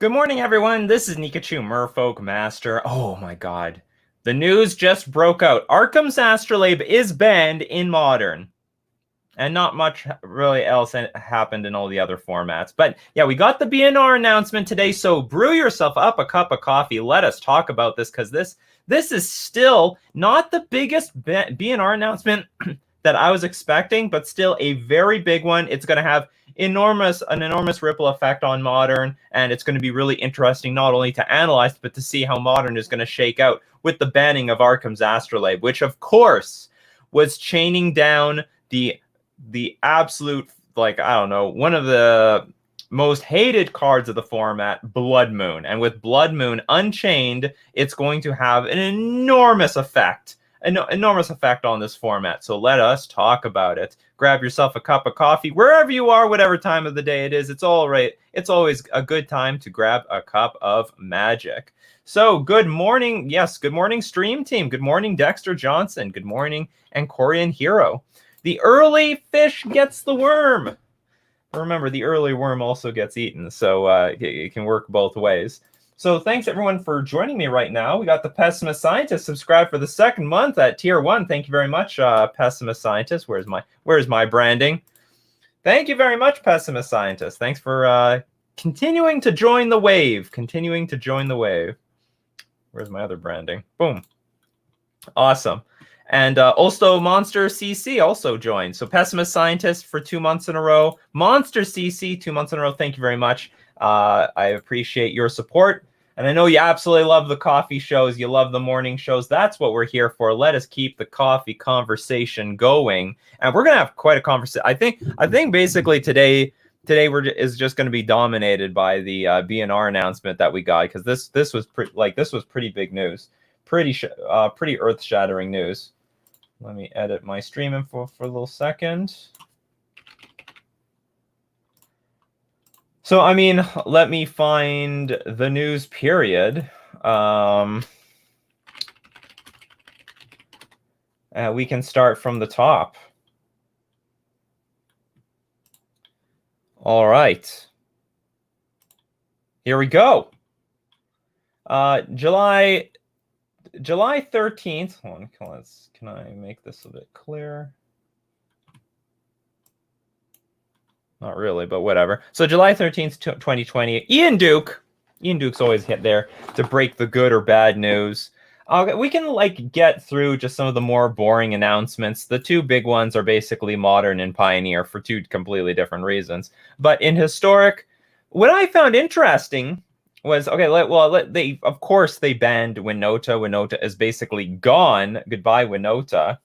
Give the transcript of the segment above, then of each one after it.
Good morning, everyone. This is Nikachu, Merfolk Master. Oh my god. The news just broke out. Arcum's Astrolabe is banned in Modern. And not much really else happened in all the other formats. But yeah, we got the BNR announcement today, so brew yourself up a cup of coffee. Let us talk about this, because this is still not the biggest BNR announcement that I was expecting, but still a very big one. It's going to have an enormous ripple effect on Modern, and it's going to be really interesting not only to analyze, but to see how Modern is going to shake out with the banning of Arcum's Astrolabe, which of course was chaining down the absolute, like, I don't know, one of the most hated cards of the format, Blood Moon. And with Blood Moon unchained, it's going to have an enormous effect on this format. So let us talk about it. Grab yourself a cup of coffee wherever you are, whatever time of the day it is. It's all right. It's always a good time to grab a cup of magic. So good morning. Yes, good morning, stream team. Good morning, Dexter Johnson. Good morning, Ancorian Hero. The early fish gets the worm. Remember, the early worm also gets eaten, so it can work both ways. So thanks, everyone, for joining me right now. We got the Pessimist Scientist subscribed for the second month at Tier 1. Thank you very much, Pessimist Scientist. Where's my branding? Thank you very much, Pessimist Scientist. Thanks for continuing to join the wave. Where's my other branding? Boom. Awesome. And also Monster CC also joined. So Pessimist Scientist for 2 months in a row. Monster CC 2 months in a row. Thank you very much. I appreciate your support. And I know you absolutely love the coffee shows. You love the morning shows. That's what we're here for. Let us keep the coffee conversation going. And we're going to have quite a conversation. I think basically today is just going to be dominated by the BNR announcement that we got, because this was pretty big news. Pretty earth-shattering news. Let me edit my stream info for a little second. So, I mean, let me find the news period. We can start from the top. All right. Here we go. July 13th. Hold on, can I make this a bit clearer? Not really, but whatever. So July 13th, 2020. Ian Duke's always hit there to break the good or bad news. We can get through just some of the more boring announcements. The two big ones are basically Modern and Pioneer for two completely different reasons. But in Historic, what I found interesting was, okay, of course they banned Winota. Winota is basically gone. Goodbye, Winota.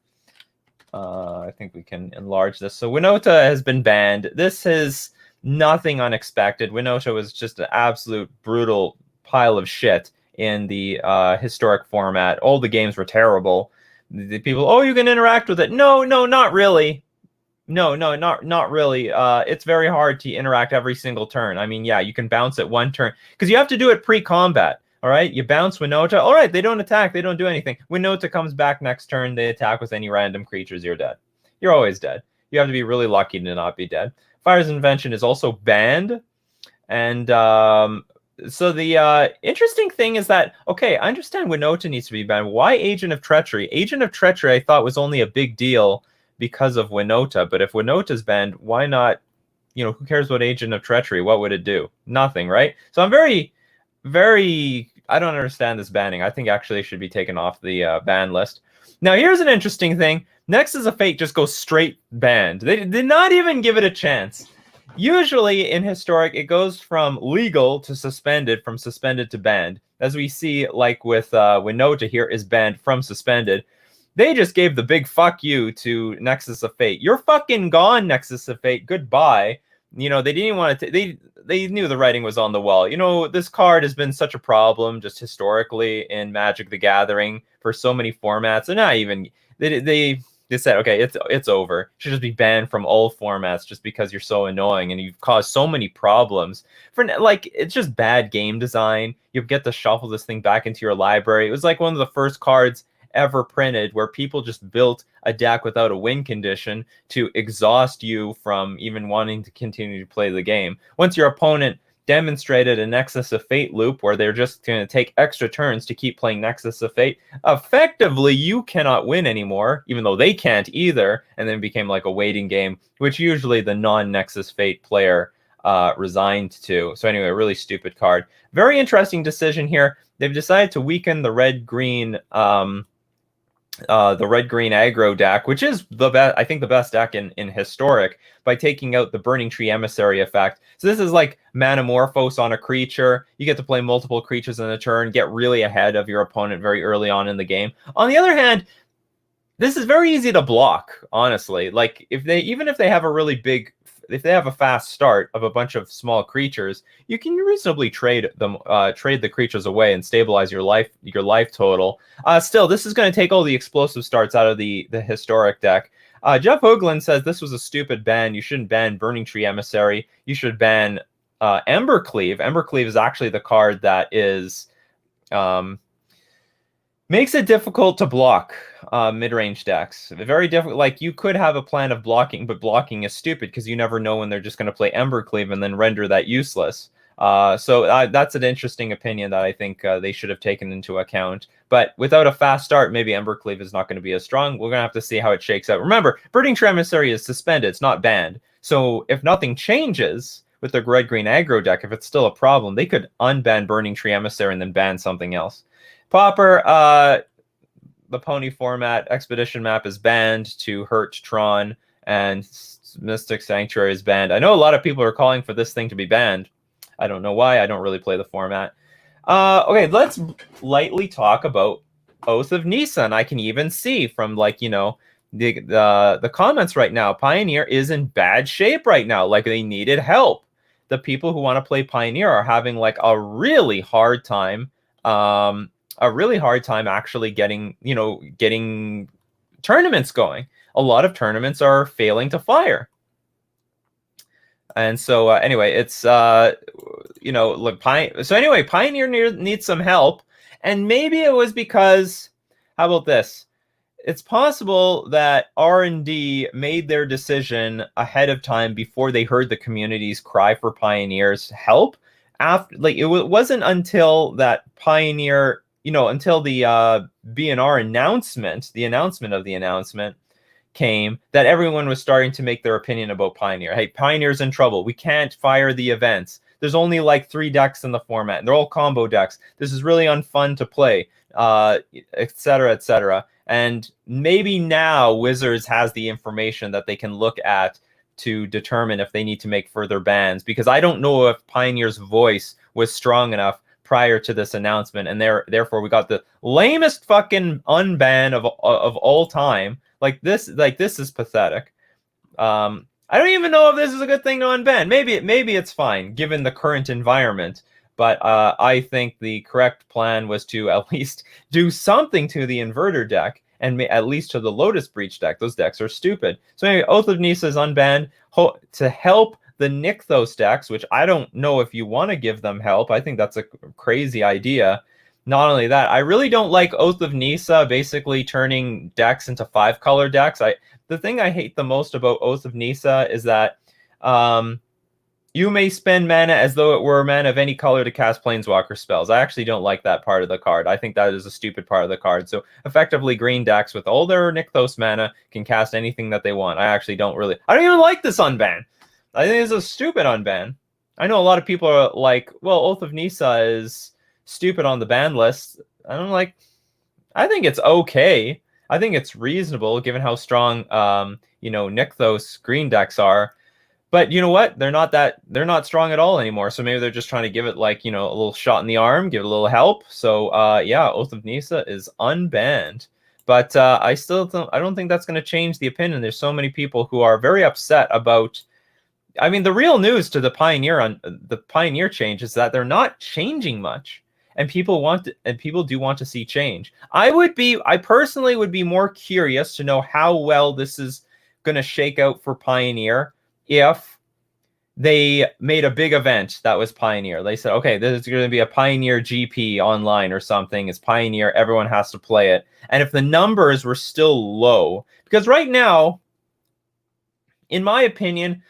I think we can enlarge this. So Winota has been banned. This is nothing unexpected. Winota was just an absolute brutal pile of shit in the Historic format. All the games were terrible. The people, oh, you can interact with it. No, not really. No, not really. It's very hard to interact every single turn. I mean, yeah, you can bounce it one turn, because you have to do it pre-combat. All right, you bounce Winota. All right, they don't attack. They don't do anything. Winota comes back next turn. They attack with any random creatures. You're dead. You're always dead. You have to be really lucky to not be dead. Fire's Invention is also banned. And so the interesting thing is that, okay, I understand Winota needs to be banned. Why Agent of Treachery? Agent of Treachery I thought was only a big deal because of Winota. But if Winota's banned, why not? Who cares what Agent of Treachery? What would it do? Nothing, right? So I'm very, I don't understand this banning. I think actually it should be taken off the ban list. Now, here's an interesting thing. Nexus of Fate just goes straight banned. They did not even give it a chance. Usually in Historic, it goes from legal to suspended, from suspended to banned. As we see, like with Winota here, is banned from suspended. They just gave the big fuck you to Nexus of Fate. You're fucking gone, Nexus of Fate. Goodbye. They didn't even want to. They knew the writing was on the wall. This card has been such a problem just historically in Magic the Gathering for so many formats, and not even they said, okay, it's over. It should just be banned from all formats just because you're so annoying and you've caused so many problems. It's just bad game design. You get to shuffle this thing back into your library. It was like one of the first cards ever printed where people just built a deck without a win condition to exhaust you from even wanting to continue to play the game. Once your opponent demonstrated a Nexus of Fate loop where they're just going to take extra turns to keep playing Nexus of Fate. Effectively, you cannot win anymore, even though they can't either, and then it became like a waiting game, which usually the non-Nexus Fate player resigned to. So anyway, a really stupid card. Very interesting decision here. They've decided to weaken the red-green aggro deck, which is the best, I think the best deck in Historic, by taking out the Burning Tree Emissary effect. So this is like Manamorphose on a creature. You get to play multiple creatures in a turn, get really ahead of your opponent very early on in the game. On the other hand, this is very easy to block, honestly. Like even if they have a really big, if they have a fast start of a bunch of small creatures, you can reasonably trade the creatures away and stabilize your life total. Still, this is going to take all the explosive starts out of the Historic deck. Jeff Hoagland says this was a stupid ban. You shouldn't ban Burning Tree Emissary. You should ban Embercleave. Embercleave is actually the card that is makes it difficult to block mid-range decks. Very difficult. Like, you could have a plan of blocking, but blocking is stupid because you never know when they're just going to play Embercleave and then render that useless. So that's an interesting opinion that I think they should have taken into account. But without a fast start, maybe Embercleave is not going to be as strong. We're going to have to see how it shakes out. Remember, Burning Tree Emissary is suspended. It's not banned. So if nothing changes with the red-green aggro deck, if it's still a problem, they could unban Burning Tree Emissary and then ban something else. Popper, the Pony format Expedition map is banned to hurt Tron, and Mystic Sanctuary is banned. I know a lot of people are calling for this thing to be banned. I don't know why. I don't really play the format. Okay, let's lightly talk about Oath of Nisa, and I can even see from, like, you know, the comments right now, Pioneer is in bad shape right now. Like, they needed help. The people who want to play Pioneer are having like a really hard time. Actually getting tournaments going. A lot of tournaments are failing to fire. And so anyway, it's look, Pioneer needs some help, and maybe it was because, how about this? It's possible that R&D made their decision ahead of time before they heard the community's cry for Pioneer's help. After, like, it wasn't until that Pioneer, until the BNR announcement, the announcement of the announcement came, that everyone was starting to make their opinion about Pioneer. Hey, Pioneer's in trouble. We can't fire the events. There's only like 3 decks in the format, and they're all combo decks. This is really unfun to play, etc., etc. And maybe now Wizards has the information that they can look at to determine if they need to make further bans, because I don't know if Pioneer's voice was strong enough prior to this announcement, and therefore we got the lamest fucking unban of all time. Like this is pathetic. I don't even know if this is a good thing to unban. Maybe it's fine given the current environment, but I think the correct plan was to at least do something to the Inverter deck, and at least to the Lotus Breach deck. Those decks are stupid. So anyway, Oath of Nisa is unbanned to help the Nykthos decks, which I don't know if you want to give them help. I think that's a crazy idea. Not only that, I really don't like Oath of Nisa basically turning decks into 5-color decks. The thing I hate the most about Oath of Nisa is that you may spend mana as though it were mana of any color to cast Planeswalker spells. I actually don't like that part of the card. I think that is a stupid part of the card. So effectively, green decks with all their Nykthos mana can cast anything that they want. I don't even like this unban. I think it's a stupid unban. I know a lot of people are like, well, Oath of Nisa is stupid on the ban list. I think it's okay. I think it's reasonable given how strong Nykthos green decks are. But you know what? They're not strong at all anymore. So maybe they're just trying to give it a little shot in the arm, give it a little help. So yeah, Oath of Nisa is unbanned. But I don't think that's going to change the opinion. There's so many people who are very upset about. I mean, the real news to the Pioneer change is that they're not changing much, and people do want to see change. I personally would be more curious to know how well this is going to shake out for Pioneer if they made a big event that was Pioneer. They said, okay, this is going to be a Pioneer GP online or something. It's Pioneer. Everyone has to play it. And if the numbers were still low, because right now, in my opinion,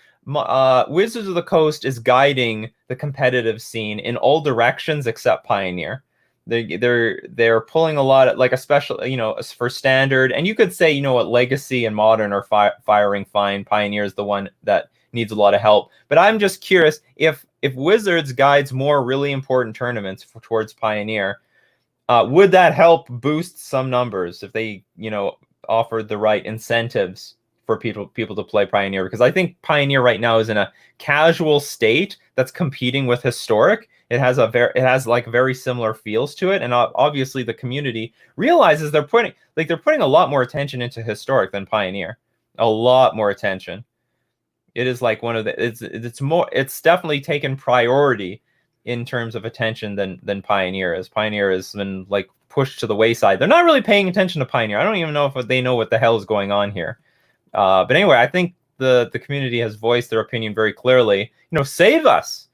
Wizards of the Coast is guiding the competitive scene in all directions except Pioneer. They're pulling a lot of, like, especially, you know, for Standard, and you could say, you know what, Legacy and Modern are firing fine. Pioneer is the one that needs a lot of help. But I'm just curious if Wizards guides more really important tournaments towards Pioneer, would that help boost some numbers if they, you know, offered the right incentives for people to play Pioneer? Because I think Pioneer right now is in a casual state that's competing with Historic. It has like very similar feels to it, and obviously the community realizes they're putting a lot more attention into Historic than Pioneer, a lot more attention. It is like one of the it's definitely taken priority in terms of attention than Pioneer is. Pioneer has been like pushed to the wayside. They're not really paying attention to Pioneer. I don't even know if they know what the hell is going on here. But anyway, I think the community has voiced their opinion very clearly. You know, save us.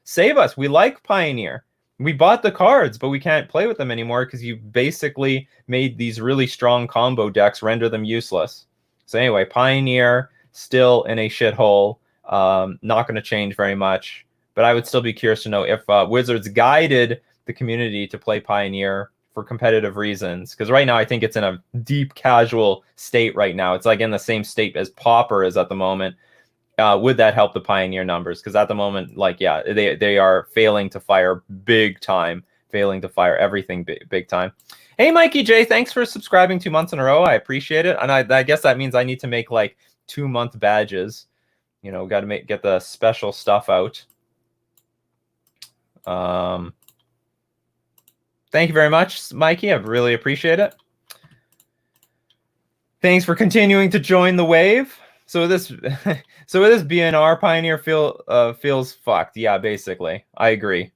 We like Pioneer. We bought the cards, but we can't play with them anymore because you basically made these really strong combo decks render them useless. So anyway, Pioneer still in a shithole. Not going to change very much. But I would still be curious to know if Wizards guided the community to play Pioneer for competitive reasons. Because right now, I think it's in a deep casual state right now. It's like in the same state as Pauper is at the moment. Would that help the Pioneer numbers? Because at the moment, like, yeah, they are failing to fire big time, failing to fire everything big time. Hey, Mikey J, thanks for subscribing 2 months in a row. I appreciate it. And I guess that means I need to make like 2-month badges. You know, got to get the special stuff out. Thank you very much, Mikey. I really appreciate it. Thanks for continuing to join the wave. So this BNR Pioneer feels fucked. Yeah, basically, I agree.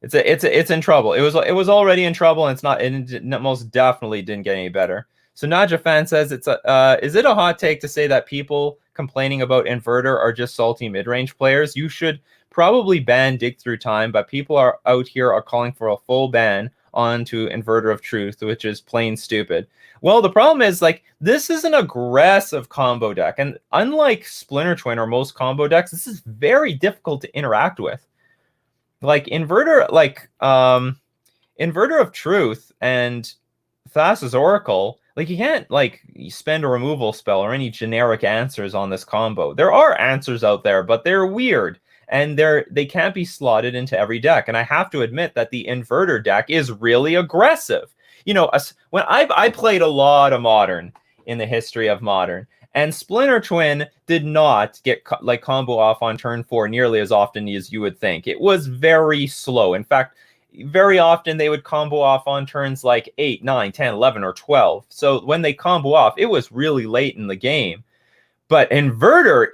It's in trouble. It was already in trouble, and it's not. It most definitely didn't get any better. So Naja Fan says is it a hot take to say that people complaining about Inverter are just salty mid-range players? You should probably ban Dig Through Time, but people out here are calling for a full ban onto Inverter of Truth, which is plain stupid. Well, the problem is, like, this is an aggressive combo deck, and unlike Splinter Twin or most combo decks, this is very difficult to interact with. Like Inverter of Truth and Thassa's Oracle, like, you can't like spend a removal spell or any generic answers on this combo. There are answers out there, but they're weird, and they can't be slotted into every deck. And I have to admit that the Inverter deck is really aggressive. You know, when I played a lot of Modern in the history of Modern, and Splinter Twin did not get like combo off on turn 4 nearly as often as you would think. It was very slow. In fact, very often they would combo off on turns like 8, 9, 10, 11, or 12. So when they combo off, it was really late in the game. But Inverter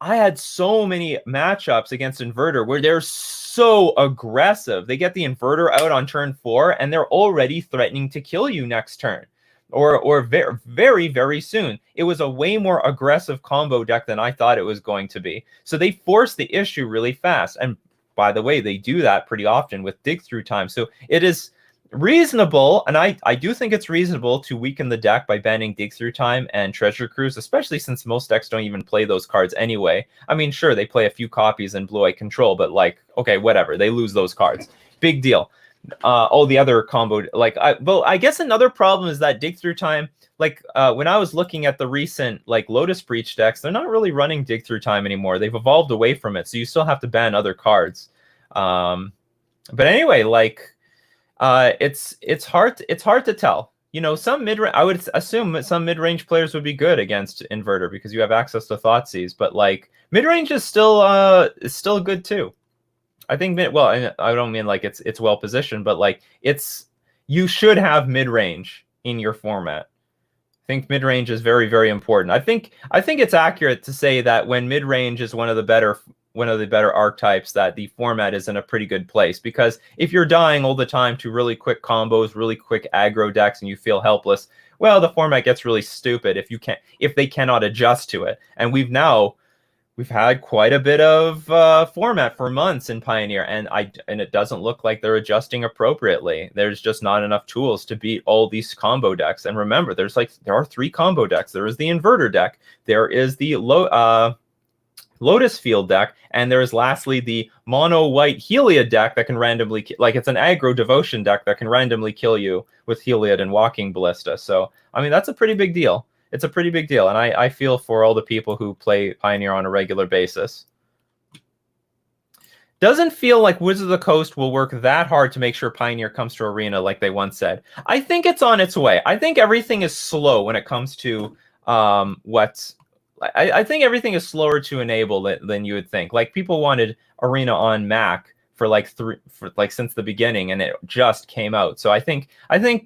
I had so many matchups against Inverter where they're so aggressive. They get the Inverter out on turn 4, and they're already threatening to kill you next turn. Or very, very, very soon. It was a way more aggressive combo deck than I thought it was going to be. So they forced the issue really fast. And by the way, they do that pretty often with Dig Through Time. So it is reasonable, and I do think it's reasonable to weaken the deck by banning Dig Through Time and Treasure Cruise, especially since most decks don't even play those cards anyway. I mean, sure, they play a few copies in Blue-Eye Control, but like, okay, whatever. They lose those cards. Big deal. All the other combo, like, I guess another problem is that Dig Through Time, like, when I was looking at the recent like Lotus Breach decks, they're not really running Dig Through Time anymore. They've evolved away from it, so you still have to ban other cards. But anyway, like, it's hard to tell. You know, I would assume that some mid-range players would be good against Inverter because you have access to Thoughtseize, but like mid-range is still good too. I think I don't mean like it's well positioned, but like you should have mid-range in your format. I think mid-range is very, very important. I think it's accurate to say that when mid-range is one of the better archetypes, that the format is in a pretty good place, because if you're dying all the time to really quick combos, really quick aggro decks, and you feel helpless, well, the format gets really stupid if they cannot adjust to it. And we've had quite a bit of format for months in Pioneer, and it doesn't look like they're adjusting appropriately. There's just not enough tools to beat all these combo decks. And remember, there are 3 combo decks. There is the Inverter deck. There is the Lotus Field deck, and there is lastly the mono white Heliod deck that can randomly, like it's an aggro devotion deck that can randomly kill you with Heliod and Walking Ballista. So I mean that's a pretty big deal. It's a pretty big deal, and I feel for all the people who play Pioneer on a regular basis. Doesn't feel like Wizards of the Coast will work that hard to make sure Pioneer comes to Arena like they once said. I think it's on its way. I think everything is slow when it comes to I think everything is slower to enable than you would think. Like people wanted Arena on Mac for like since the beginning, and it just came out. So I think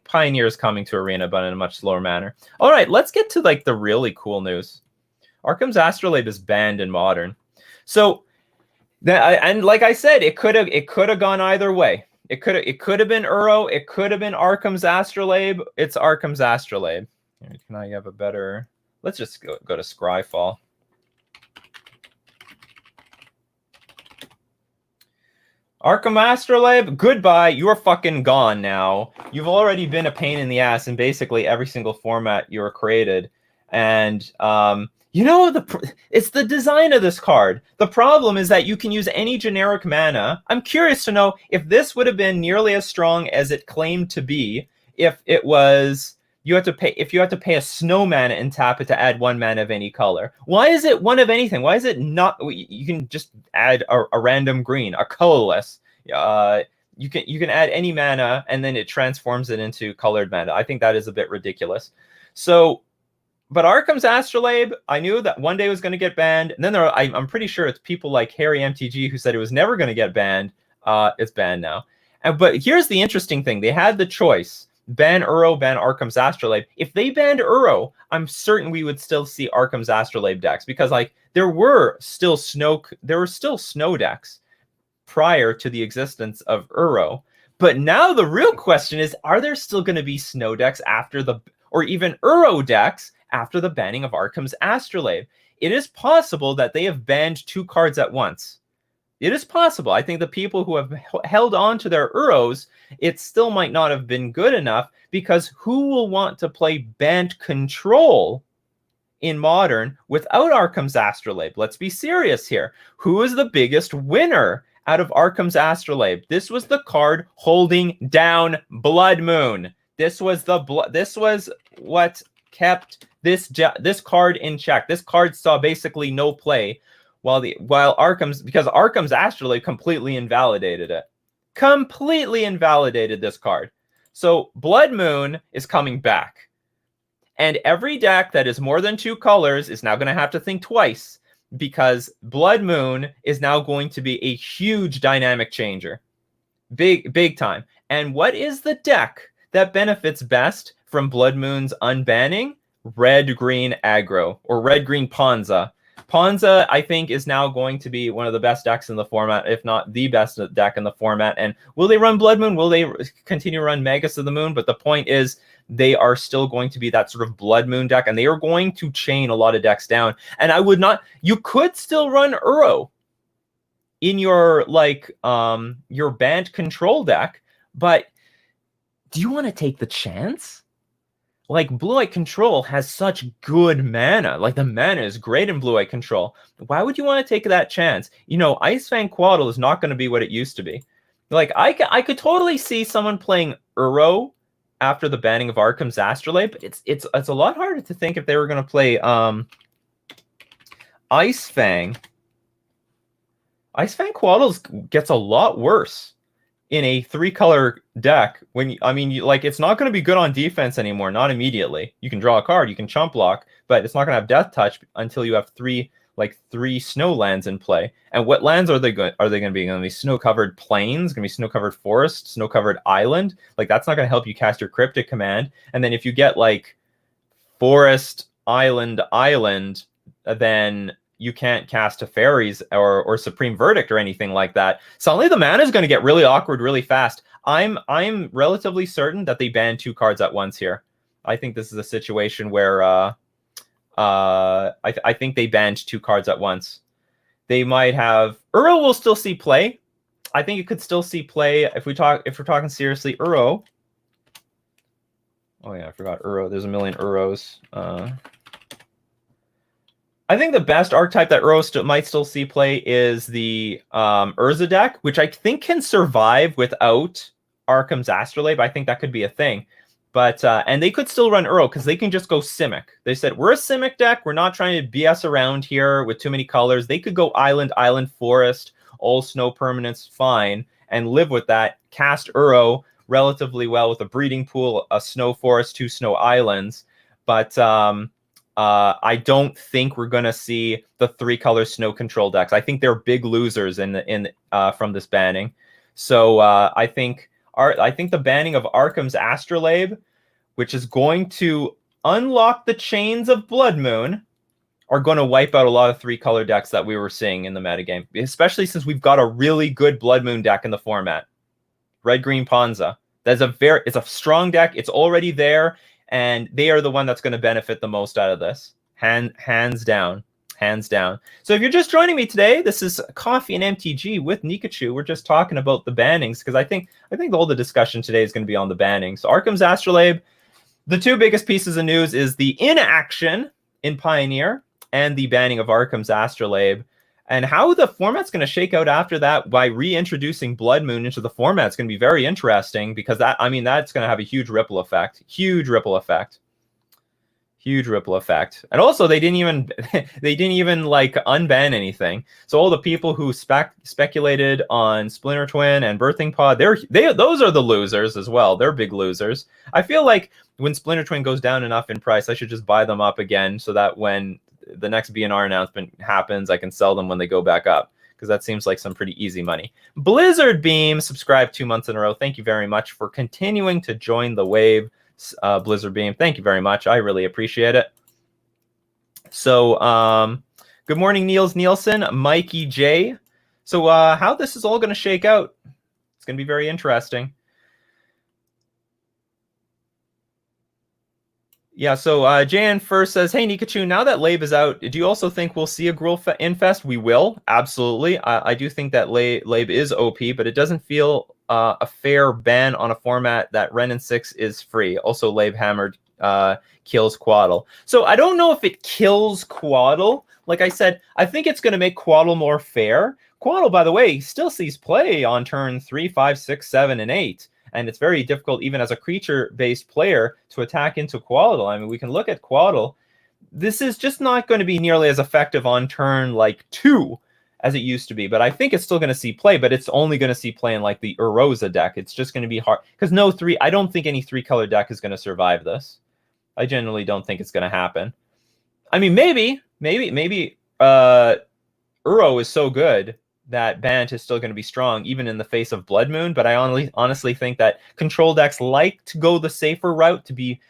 Pioneer is coming to Arena, but in a much slower manner. All right, let's get to like the really cool news. Arcum's Astrolabe is banned in Modern. So and like I said, it could have gone either way. It could have been Uro. It could have been Arcum's Astrolabe. It's Arcum's Astrolabe. Can I have a better? Let's just go to Scryfall. Arcum Astrolabe, goodbye. You're fucking gone now. You've already been a pain in the ass in basically every single format you were created, and you know, it's the design of this card. The problem is that you can use any generic mana. I'm curious to know if this would have been nearly as strong as it claimed to be if it was you had to pay a snow mana and tap it to add 1 mana of any color. Why is it one of anything? Why is it not? You can just add a random green, a colorless. You can add any mana and then it transforms it into colored mana. I think that is a bit ridiculous. So. But Arcum's Astrolabe, I knew that one day it was going to get banned. And then I'm pretty sure it's people like Harry MTG who said it was never going to get banned. It's banned now. But here's the interesting thing. They had the choice. Ban Uro, ban Arcum's Astrolabe. If they banned Uro, I'm certain we would still see Arcum's Astrolabe decks. Because like there were still snow decks prior to the existence of Uro. But now the real question is, are there still going to be snow decks or even Uro decks after the banning of Arcum's Astrolabe? It is possible that they have banned 2 cards at once. It is possible. I think the people who have held on to their Uros, it still might not have been good enough, because who will want to play Banned Control in Modern without Arcum's Astrolabe? Let's be serious here. Who is the biggest winner out of Arcum's Astrolabe? This was the card holding down Blood Moon. This was what kept this card in check. This card saw basically no play, while Arcum's Astrolabe completely invalidated it. Completely invalidated this card. So Blood Moon is coming back, and every deck that is more than 2 colors is now going to have to think twice, because Blood Moon is now going to be a huge dynamic changer, big time. And what is the deck that benefits best from Blood Moon's unbanning? Red-green aggro, or red-green Ponza. Ponza, I think, is now going to be one of the best decks in the format, if not the best deck in the format. And will they run Blood Moon? Will they continue to run Magus of the Moon? But the point is, they are still going to be that sort of Blood Moon deck, and they are going to chain a lot of decks down. And I would not... You could still run Uro in your, your Banned Control deck, but do you want to take the chance? Like, Blue-White Control has such good mana. Like, the mana is great in Blue-White Control. Why would you want to take that chance? You know, Ice Fang Quaddle is not going to be what it used to be. Like, I could totally see someone playing Uro after the banning of Arcum's Astrolabe, but it's a lot harder to think if they were going to play Ice Fang. Ice Fang Quaddle gets a lot worse in a 3-color deck. It's not going to be good on defense anymore, not immediately. You can draw a card, you can chump block, but it's not going to have Death Touch until you have 3 snow lands in play. And what lands are they going to be? Going to be snow-covered plains, going to be snow-covered forest, snow-covered island? Like, that's not going to help you cast your Cryptic command. And then if you get like forest, island, then you can't cast Teferis or Supreme Verdict or anything like that. Suddenly the mana is going to get really awkward really fast. I'm relatively certain that they ban 2 cards at once here. I think this is a situation where I think they banned 2 cards at once. They might have... Uro will still see play. I think it could still see play if we're talking seriously. Uro. Oh yeah, I forgot Uro. There's a million Uros. I think the best archetype that Uro might still see play is the Urza deck, which I think can survive without Arcum's Astrolabe. I think that could be a thing. But and they could still run Uro because they can just go Simic. They said, we're a Simic deck. We're not trying to BS around here with too many colors. They could go Island, Island, Forest, all snow permanents, fine, and live with that. Cast Uro relatively well with a breeding pool, a snow forest, 2 snow islands. But I don't think we're going to see the 3-color snow control decks. I think they're big losers from this banning. So I think the banning of Arcum's Astrolabe, which is going to unlock the chains of Blood Moon, are going to wipe out a lot of 3-color decks that we were seeing in the metagame, especially since we've got a really good Blood Moon deck in the format. Red Green Ponza. It's a strong deck. It's already there, and they are the one that's going to benefit the most out of this. Hands down. Hands down. So if you're just joining me today, this is Coffee and MTG with Nikachu. We're just talking about the bannings because I think all the discussion today is going to be on the bannings. So Arcum's Astrolabe, the 2 biggest pieces of news is the inaction in Pioneer and the banning of Arcum's Astrolabe. And how the format's going to shake out after that by reintroducing Blood Moon into the format is going to be very interesting because that's going to have a huge ripple effect. Huge ripple effect. And also they didn't even like unban anything. So all the people who speculated on Splinter Twin and Birthing Pod, those are the losers as well. They're big losers. I feel like when Splinter Twin goes down enough in price, I should just buy them up again so that when the next BNR announcement happens, I can sell them when they go back up, because that seems like some pretty easy money. Blizzard Beam subscribed 2 months in a row. Thank you very much for continuing to join the wave. Blizzard Beam, thank you very much. I really appreciate it. So good morning, Niels Nielsen, Mikey J. So how this is all going to shake out, it's going to be very interesting. Yeah, so Jan first says, hey, Nikachu, now that Labe is out, do you also think we'll see a Gruul Infest? We will, absolutely. I do think that Labe is OP, but it doesn't feel a fair ban on a format that Ren and 6 is free. Also, Labe Hammered kills Quaddle. So I don't know if it kills Quaddle. Like I said, I think it's going to make Quaddle more fair. Quaddle, by the way, still sees play on turn 3, 5, 6, 7, and 8. And it's very difficult, even as a creature-based player, to attack into Quaddle. I mean, we can look at Quaddle. This is just not going to be nearly as effective on turn, 2 as it used to be. But I think it's still going to see play, but it's only going to see play in, the Erosa deck. It's just going to be hard. Because I don't think any 3-color deck is going to survive this. I generally don't think it's going to happen. I mean, maybe Uro is so good that Bant is still going to be strong, even in the face of Blood Moon. But I honestly think that control decks like to go the safer route to be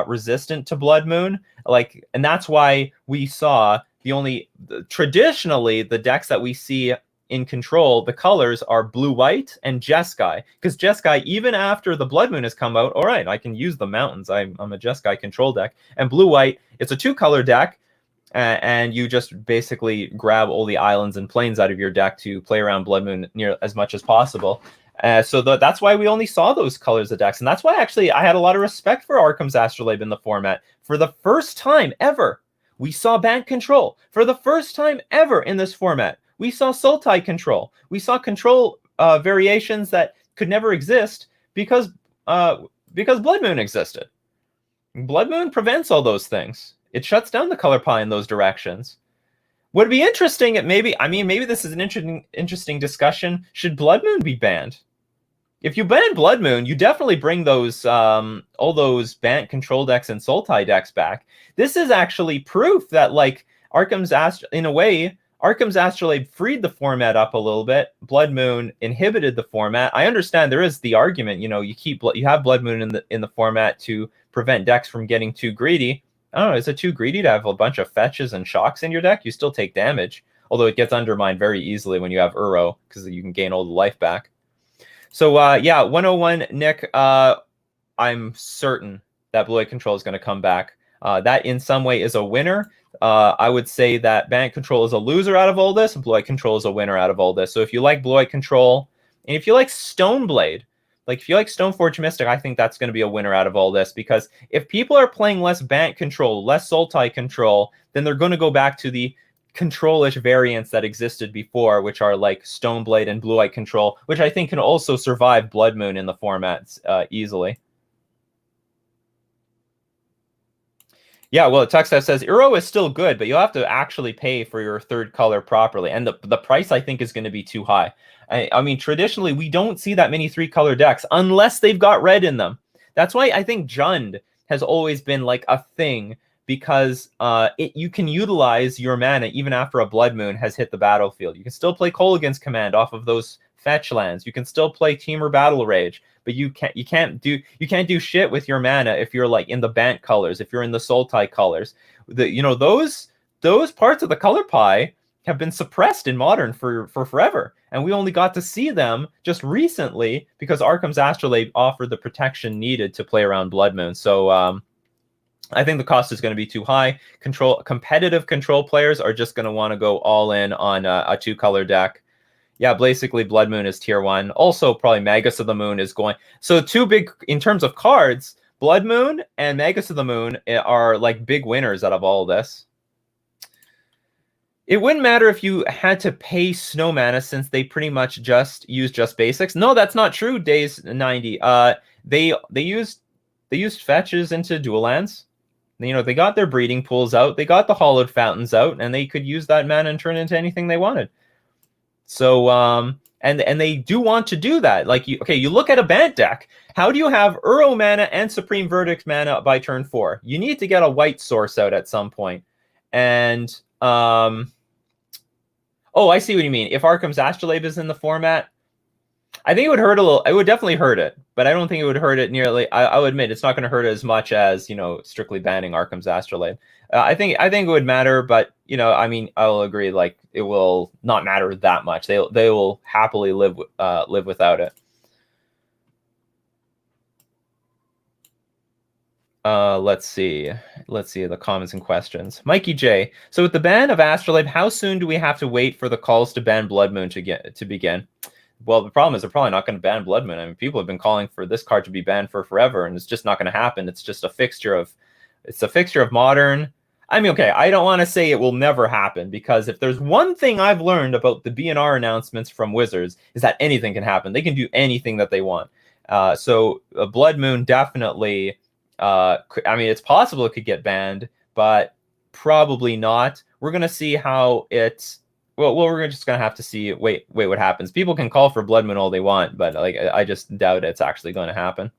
resistant to Blood Moon. And that's why we saw traditionally the decks that we see in control, the colors are blue-white and Jeskai. Because Jeskai, even after the Blood Moon has come out, all right, I can use the mountains. I'm a Jeskai control deck. And blue-white, it's a 2-color deck. And you just basically grab all the islands and plains out of your deck to play around Blood Moon near as much as possible. So that's why we only saw those colors of decks. And that's why actually I had a lot of respect for Arcum's Astrolabe in the format. For the first time ever, we saw Bant control. For the first time ever in this format, we saw Sultai control. We saw control variations that could never exist because Blood Moon existed. Blood Moon prevents all those things. It shuts down the color pie in those directions. Would it be interesting? Maybe this is an interesting discussion. Should Blood Moon be banned? If you ban Blood Moon, you definitely bring those all those Bant control decks and Sultai decks back. This is actually proof that Arcum's Astrolabe freed the format up a little bit. Blood Moon inhibited the format. I understand there is the argument, you have Blood Moon in the format to prevent decks from getting too greedy. I don't know, is it too greedy to have a bunch of fetches and shocks in your deck? You still take damage, although it gets undermined very easily when you have Uro, because you can gain all the life back. So, 101, Nick, I'm certain that Blue-White Control is going to come back. That, in some way, is a winner. I would say that Bant Control is a loser out of all this, and Blue-White Control is a winner out of all this. So if you like Blue-White Control, and if you like Stoneblade, Like, if you like Stoneforge Mystic, I think that's going to be a winner out of all this, because if people are playing less Bant control, less Sultai control, then they're going to go back to the control-ish variants that existed before, which are like Stoneblade and Blue-White control, which I think can also survive Blood Moon in the formats easily. Yeah, well, Tuxtep says Uro is still good, but you'll have to actually pay for your third color properly, and the price I think is going to be too high. I mean, traditionally we don't see that many 3-color decks unless they've got red in them. That's why I think Jund has always been like a thing, because you can utilize your mana even after a Blood Moon has hit the battlefield. You can still play Kolaghan's Command off of those fetch lands. You can still play Temur Battle Rage, but you can't do shit with your mana if you're like in the Bant colors, if you're in the Sultai colors. Those parts of the color pie have been suppressed in Modern for forever, and we only got to see them just recently because Arcum's Astrolabe offered the protection needed to play around Blood Moon. So I think the cost is going to be too high. Competitive control players are just going to want to go all in on a 2-color deck. Yeah, basically Blood Moon is tier 1. Also, probably Magus of the Moon is going. So 2 big, in terms of cards, Blood Moon and Magus of the Moon are like big winners out of all of this. It wouldn't matter if you had to pay Snow Mana, since they pretty much just use just basics. No, that's not true, Days 90. They used fetches into dual lands. They got their breeding pools out, they got the hollowed fountains out, and they could use that mana and turn it into anything they wanted. So and they do want to do that. Like, you look at a Bant deck. How do you have Uro mana and Supreme Verdict mana by turn 4? You need to get a white source out at some point. And oh, I see what you mean. If Arcum's Astrolabe is in the format, I think it would hurt a little. It would definitely hurt it, but I don't think it would hurt it nearly. I would admit it's not going to hurt it as much as, strictly banning Arcum's Astrolabe. I think it would matter, but I mean, I'll agree. Like, it will not matter that much. They will happily live without it. Let's see the comments and questions. Mikey J. So with the ban of Astrolabe, how soon do we have to wait for the calls to ban Blood Moon to begin? Well, the problem is they're probably not going to ban Blood Moon. I mean, people have been calling for this card to be banned for forever, and it's just not going to happen. It's just a fixture of Modern. I mean, okay, I don't want to say it will never happen, because if there's one thing I've learned about the BNR announcements from Wizards, is that anything can happen. They can do anything that they want. So Blood Moon definitely, I mean, it's possible it could get banned, but probably not. We're going to see how it's... Well, we're just going to have to see, wait what happens. People can call for Blood Moon all they want, but like, I just doubt it's actually going to happen.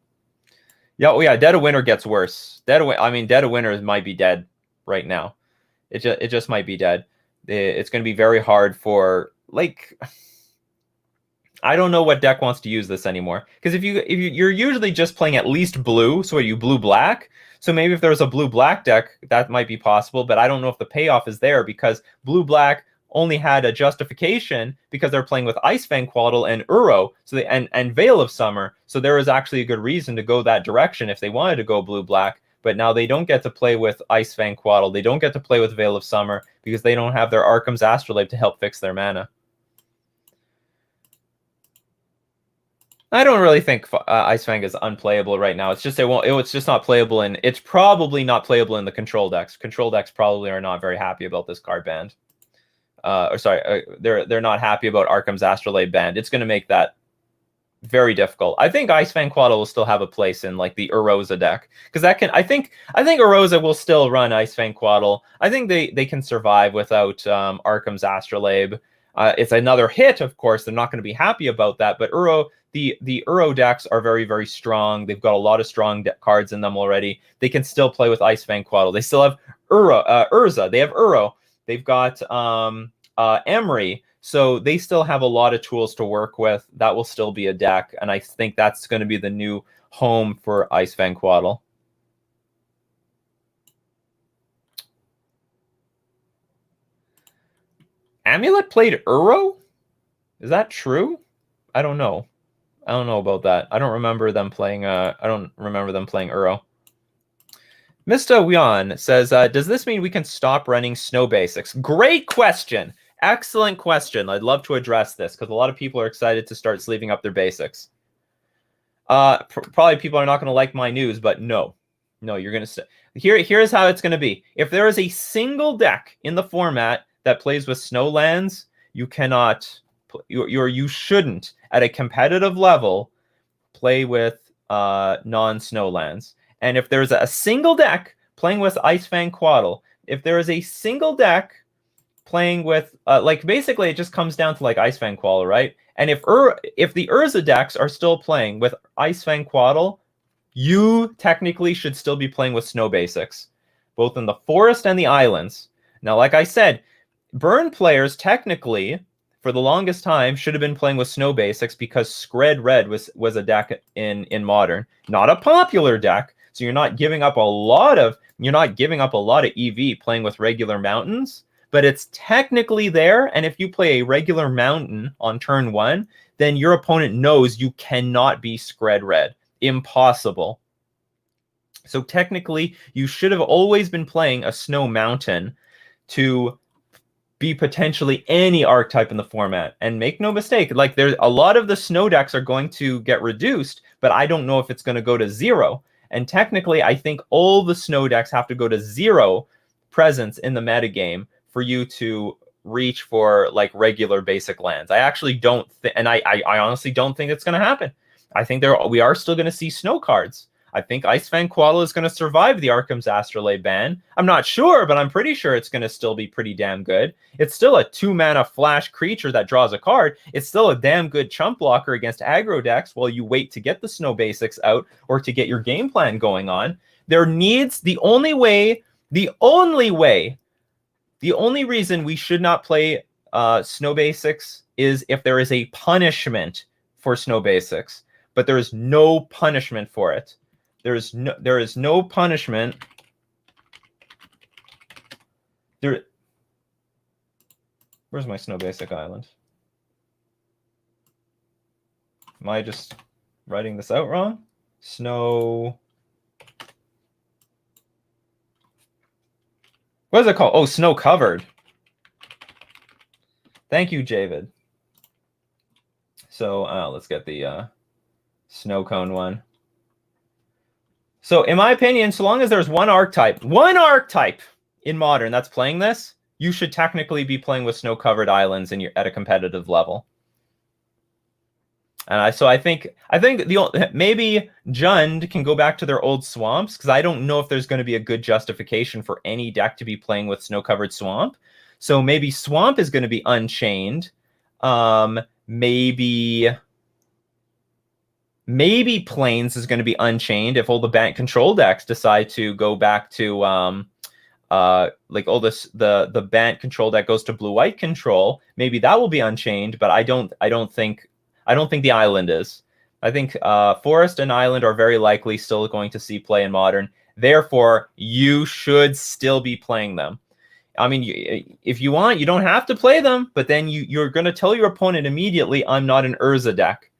Yeah, oh yeah, Dead of Winter gets worse. Dead of Winter might be dead right now. It just might be dead. It's going to be very hard for, like, I don't know what deck wants to use this anymore. Because if you're usually just playing at least blue, so are you blue-black? So maybe if there's a blue-black deck, that might be possible, but I don't know if the payoff is there, because blue-black only had a justification because they're playing with Icefang Quaddle and Uro, so and Veil of Summer. So there was actually a good reason to go that direction if they wanted to go blue-black. But now they don't get to play with Icefang Quaddle. They don't get to play with Veil of Summer because they don't have their Arcum's Astrolabe to help fix their mana. I don't really think Icefang is unplayable right now. It's just it's just not playable, and it's probably not playable in the control decks. Control decks probably are not very happy about this card band. They're not happy about Arcum's Astrolabe band. It's going to make that very difficult. I think Icefang Quaddle will still have a place in like the Uroza deck, because that can. I think Uroza will still run Icefang Quaddle. I think they can survive without Arcum's Astrolabe. It's another hit, of course. They're not going to be happy about that, but the Uro decks are very, very strong. They've got a lot of strong cards in them already. They can still play with Icefang Quaddle. They still have Urza. They have Uro. They've got Emery. So they still have a lot of tools to work with. That will still be a deck, and I think that's going to be the new home for Icefang Quaddle. Amulet played Uro? Is that true? I don't know. I don't know about that. I don't remember them playing Uro. Mr. Wian says, does this mean we can stop running snow basics? Great question. Excellent question. I'd love to address this because a lot of people are excited to start sleeving up their basics. Probably people are not going to like my news, but no, you're going to here's how it's going to be. If there is a single deck in the format that plays with snow lands, you cannot, you shouldn't at a competitive level play with non-snow lands. And if there's a single deck playing with Icefang Quaddle, if there is a single deck playing with like basically it just comes down to like Icefang Quaddle, right? And if the Urza decks are still playing with Icefang Quaddle, you technically should still be playing with snow basics, both in the forest and the islands. Now, like I said, burn players technically for the longest time should have been playing with snow basics because Scred Red was a deck in modern, not a popular deck. So you're not giving up a lot of EV playing with regular mountains, but it's technically there. And if you play a regular mountain on turn 1, then your opponent knows you cannot be Scred Red. Impossible. So technically, you should have always been playing a snow mountain to be potentially any archetype in the format. And make no mistake, like there's a lot of the snow decks are going to get reduced, but I don't know if it's going to go to 0. And technically, I think all the snow decks have to go to 0 presence in the metagame for you to reach for like regular basic lands. I actually don't and I honestly don't think it's going to happen. I think we are still going to see snow cards. I think Icefang Quaddle is going to survive the Arcum's Astrolabe ban. I'm not sure, but I'm pretty sure it's going to still be pretty damn good. It's still a 2-mana flash creature that draws a card. It's still a damn good chump blocker against aggro decks while you wait to get the snow basics out or to get your game plan going on. The only reason we should not play snow basics is if there is a punishment for snow basics. But there is no punishment for it. There is no punishment. Where's my snow basic island? Am I just writing this out wrong? Snow. What is it called? Oh, snow covered. Thank you, Javid. So let's get the snow cone one. So in my opinion, so long as there's one archetype in modern that's playing this, you should technically be playing with snow covered islands at a competitive level. And I think maybe Jund can go back to their old swamps, because I don't know if there's going to be a good justification for any deck to be playing with snow covered swamp. So maybe swamp is going to be unchained. Maybe Plains is going to be unchained if all the Bant control decks decide to go back to like all this the Bant control deck goes to blue-white control. Maybe that will be unchained, but I don't think the island is. I think forest and island are very likely still going to see play in modern. Therefore, you should still be playing them. I mean, if you want, you don't have to play them, but then you're going to tell your opponent immediately, I'm not an Urza deck.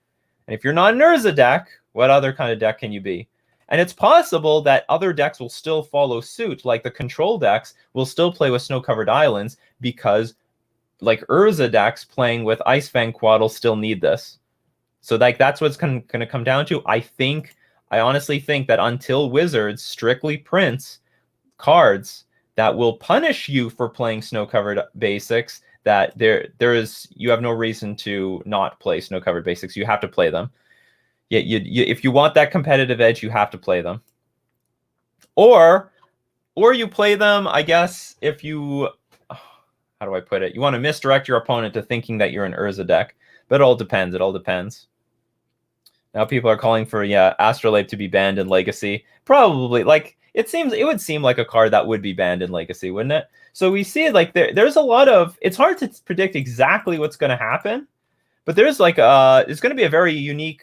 And if you're not an Urza deck, what other kind of deck can you be? And it's possible that other decks will still follow suit, like the control decks will still play with snow-covered islands, because like Urza decks playing with Icefang Quaddle still need this. So like that's what's going to come down to. I honestly think that until Wizards strictly prints cards that will punish you for playing snow-covered basics, that you have no reason to not play snow-covered basics. You have to play them. If you want that competitive edge, you have to play them. Or you play them, I guess, if you, how do I put it? You want to misdirect your opponent to thinking that you're an Urza deck. But it all depends. It all depends. Now people are calling for, Astrolabe to be banned in Legacy. Probably, like, it would seem like a card that would be banned in Legacy, wouldn't it? So we see like there's a lot of, it's hard to predict exactly what's going to happen, but there's like it's going to be a very unique,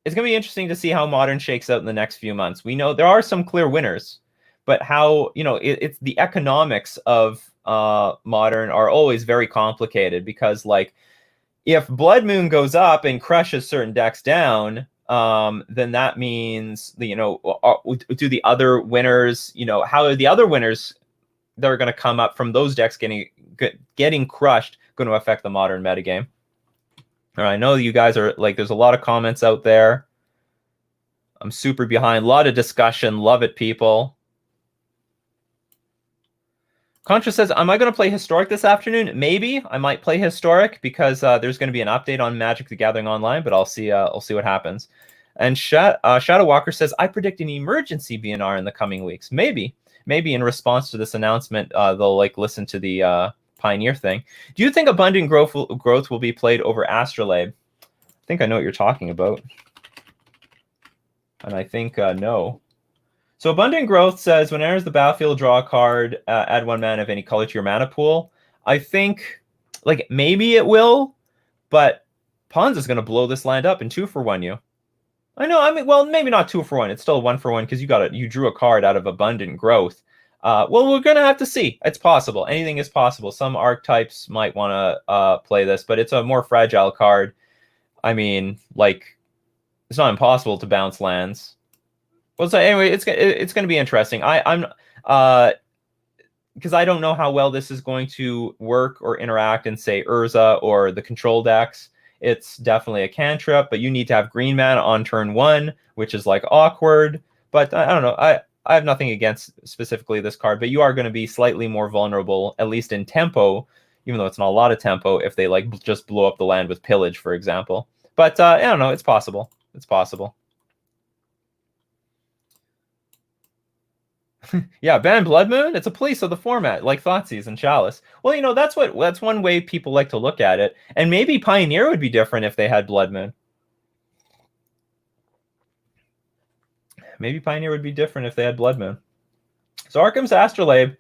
it's going to be interesting to see how modern shakes out in the next few months. We know there are some clear winners, but how, it's the economics of modern are always very complicated, because like if Blood Moon goes up and crushes certain decks down, then that means, do the other winners, how are the other winners that are going to come up from those decks getting crushed going to affect the modern metagame? All right, I know you guys are like, there's a lot of comments out there. I'm super behind. A lot of discussion. Love it, people. Contra says, am I going to play Historic this afternoon? Maybe. I might play Historic because there's going to be an update on Magic the Gathering Online, but I'll see what happens. And Shadow Walker says, I predict an emergency BNR in the coming weeks. Maybe in response to this announcement, they'll like listen to the Pioneer thing. Do you think Abundant Growth will be played over Astrolabe? I think I know what you're talking about. And I think no. So Abundant Growth says, when enters the battlefield, draw a card, add 1 mana of any color to your mana pool. I think, like, maybe it will, but Pawns is going to blow this land up in 2-for-1 you. I know, I mean, well, maybe not 2-for-1. It's still 1-for-1 because you drew a card out of Abundant Growth. Well, we're going to have to see. It's possible. Anything is possible. Some archetypes might want to play this, but it's a more fragile card. I mean, like, it's not impossible to bounce lands. Well, so anyway, it's going to be interesting. I'm because I don't know how well this is going to work or interact in, say, Urza or the control decks. It's definitely a cantrip, but you need to have green mana on turn 1, which is like awkward. But I don't know. I have nothing against specifically this card, but you are going to be slightly more vulnerable, at least in tempo, even though it's not a lot of tempo, if they like just blow up the land with pillage, for example. But I don't know. It's possible. It's possible. Yeah, ban Blood Moon. It's a police of the format, like Thoughtseize and Chalice. Well, you know, that's one way people like to look at it. And maybe Pioneer would be different if they had Blood Moon. Maybe Pioneer would be different if they had Blood Moon. So Arcum's Astrolabe,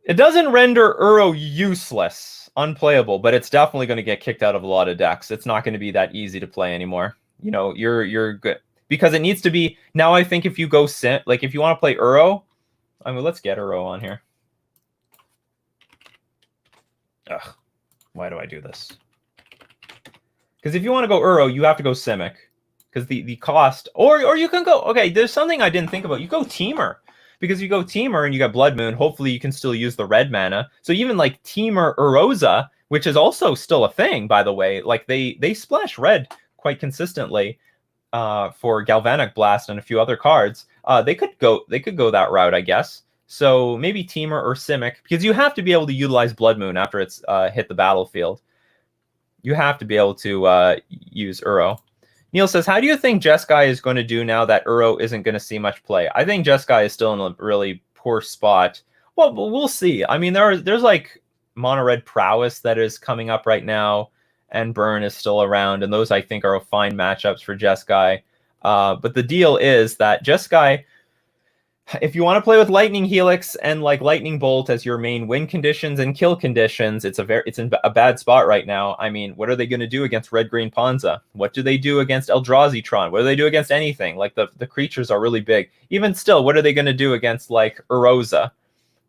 it doesn't render Uro useless, unplayable, but it's definitely going to get kicked out of a lot of decks. It's not going to be that easy to play anymore. You know, you're good. Because it needs to be, now I think if you go like if you want to play Uro, I mean, let's get Uro on here. Ugh, why do I do this? Because if you want to go Uro, you have to go Simic. Because the cost, or you can go, okay, there's something I didn't think about. You go Teamer. Because you go Teamer and you got Blood Moon, hopefully you can still use the red mana. So even like Teamer Uroza, which is also still a thing, by the way, like they splash red quite consistently. For Galvanic Blast and a few other cards, they could go that route, I guess. So maybe Teamer or Simic, because you have to be able to utilize Blood Moon after it's hit the battlefield. You have to be able to use Uro. Neil says, how do you think Jeskai is going to do now that Uro isn't going to see much play? I think Jeskai is still in a really poor spot. Well, we'll see. I mean, there's like Mono Red Prowess that is coming up right now. And Burn is still around, and those I think are fine matchups for Jeskai. But the deal is that Jeskai, if you want to play with Lightning Helix and like Lightning Bolt as your main win conditions and kill conditions, it's in a bad spot right now. I mean, what are they going to do against Red-Green Ponza? What do they do against Eldrazi-tron? What do they do against anything? Like the creatures are really big. Even still, what are they going to do against like Uroza?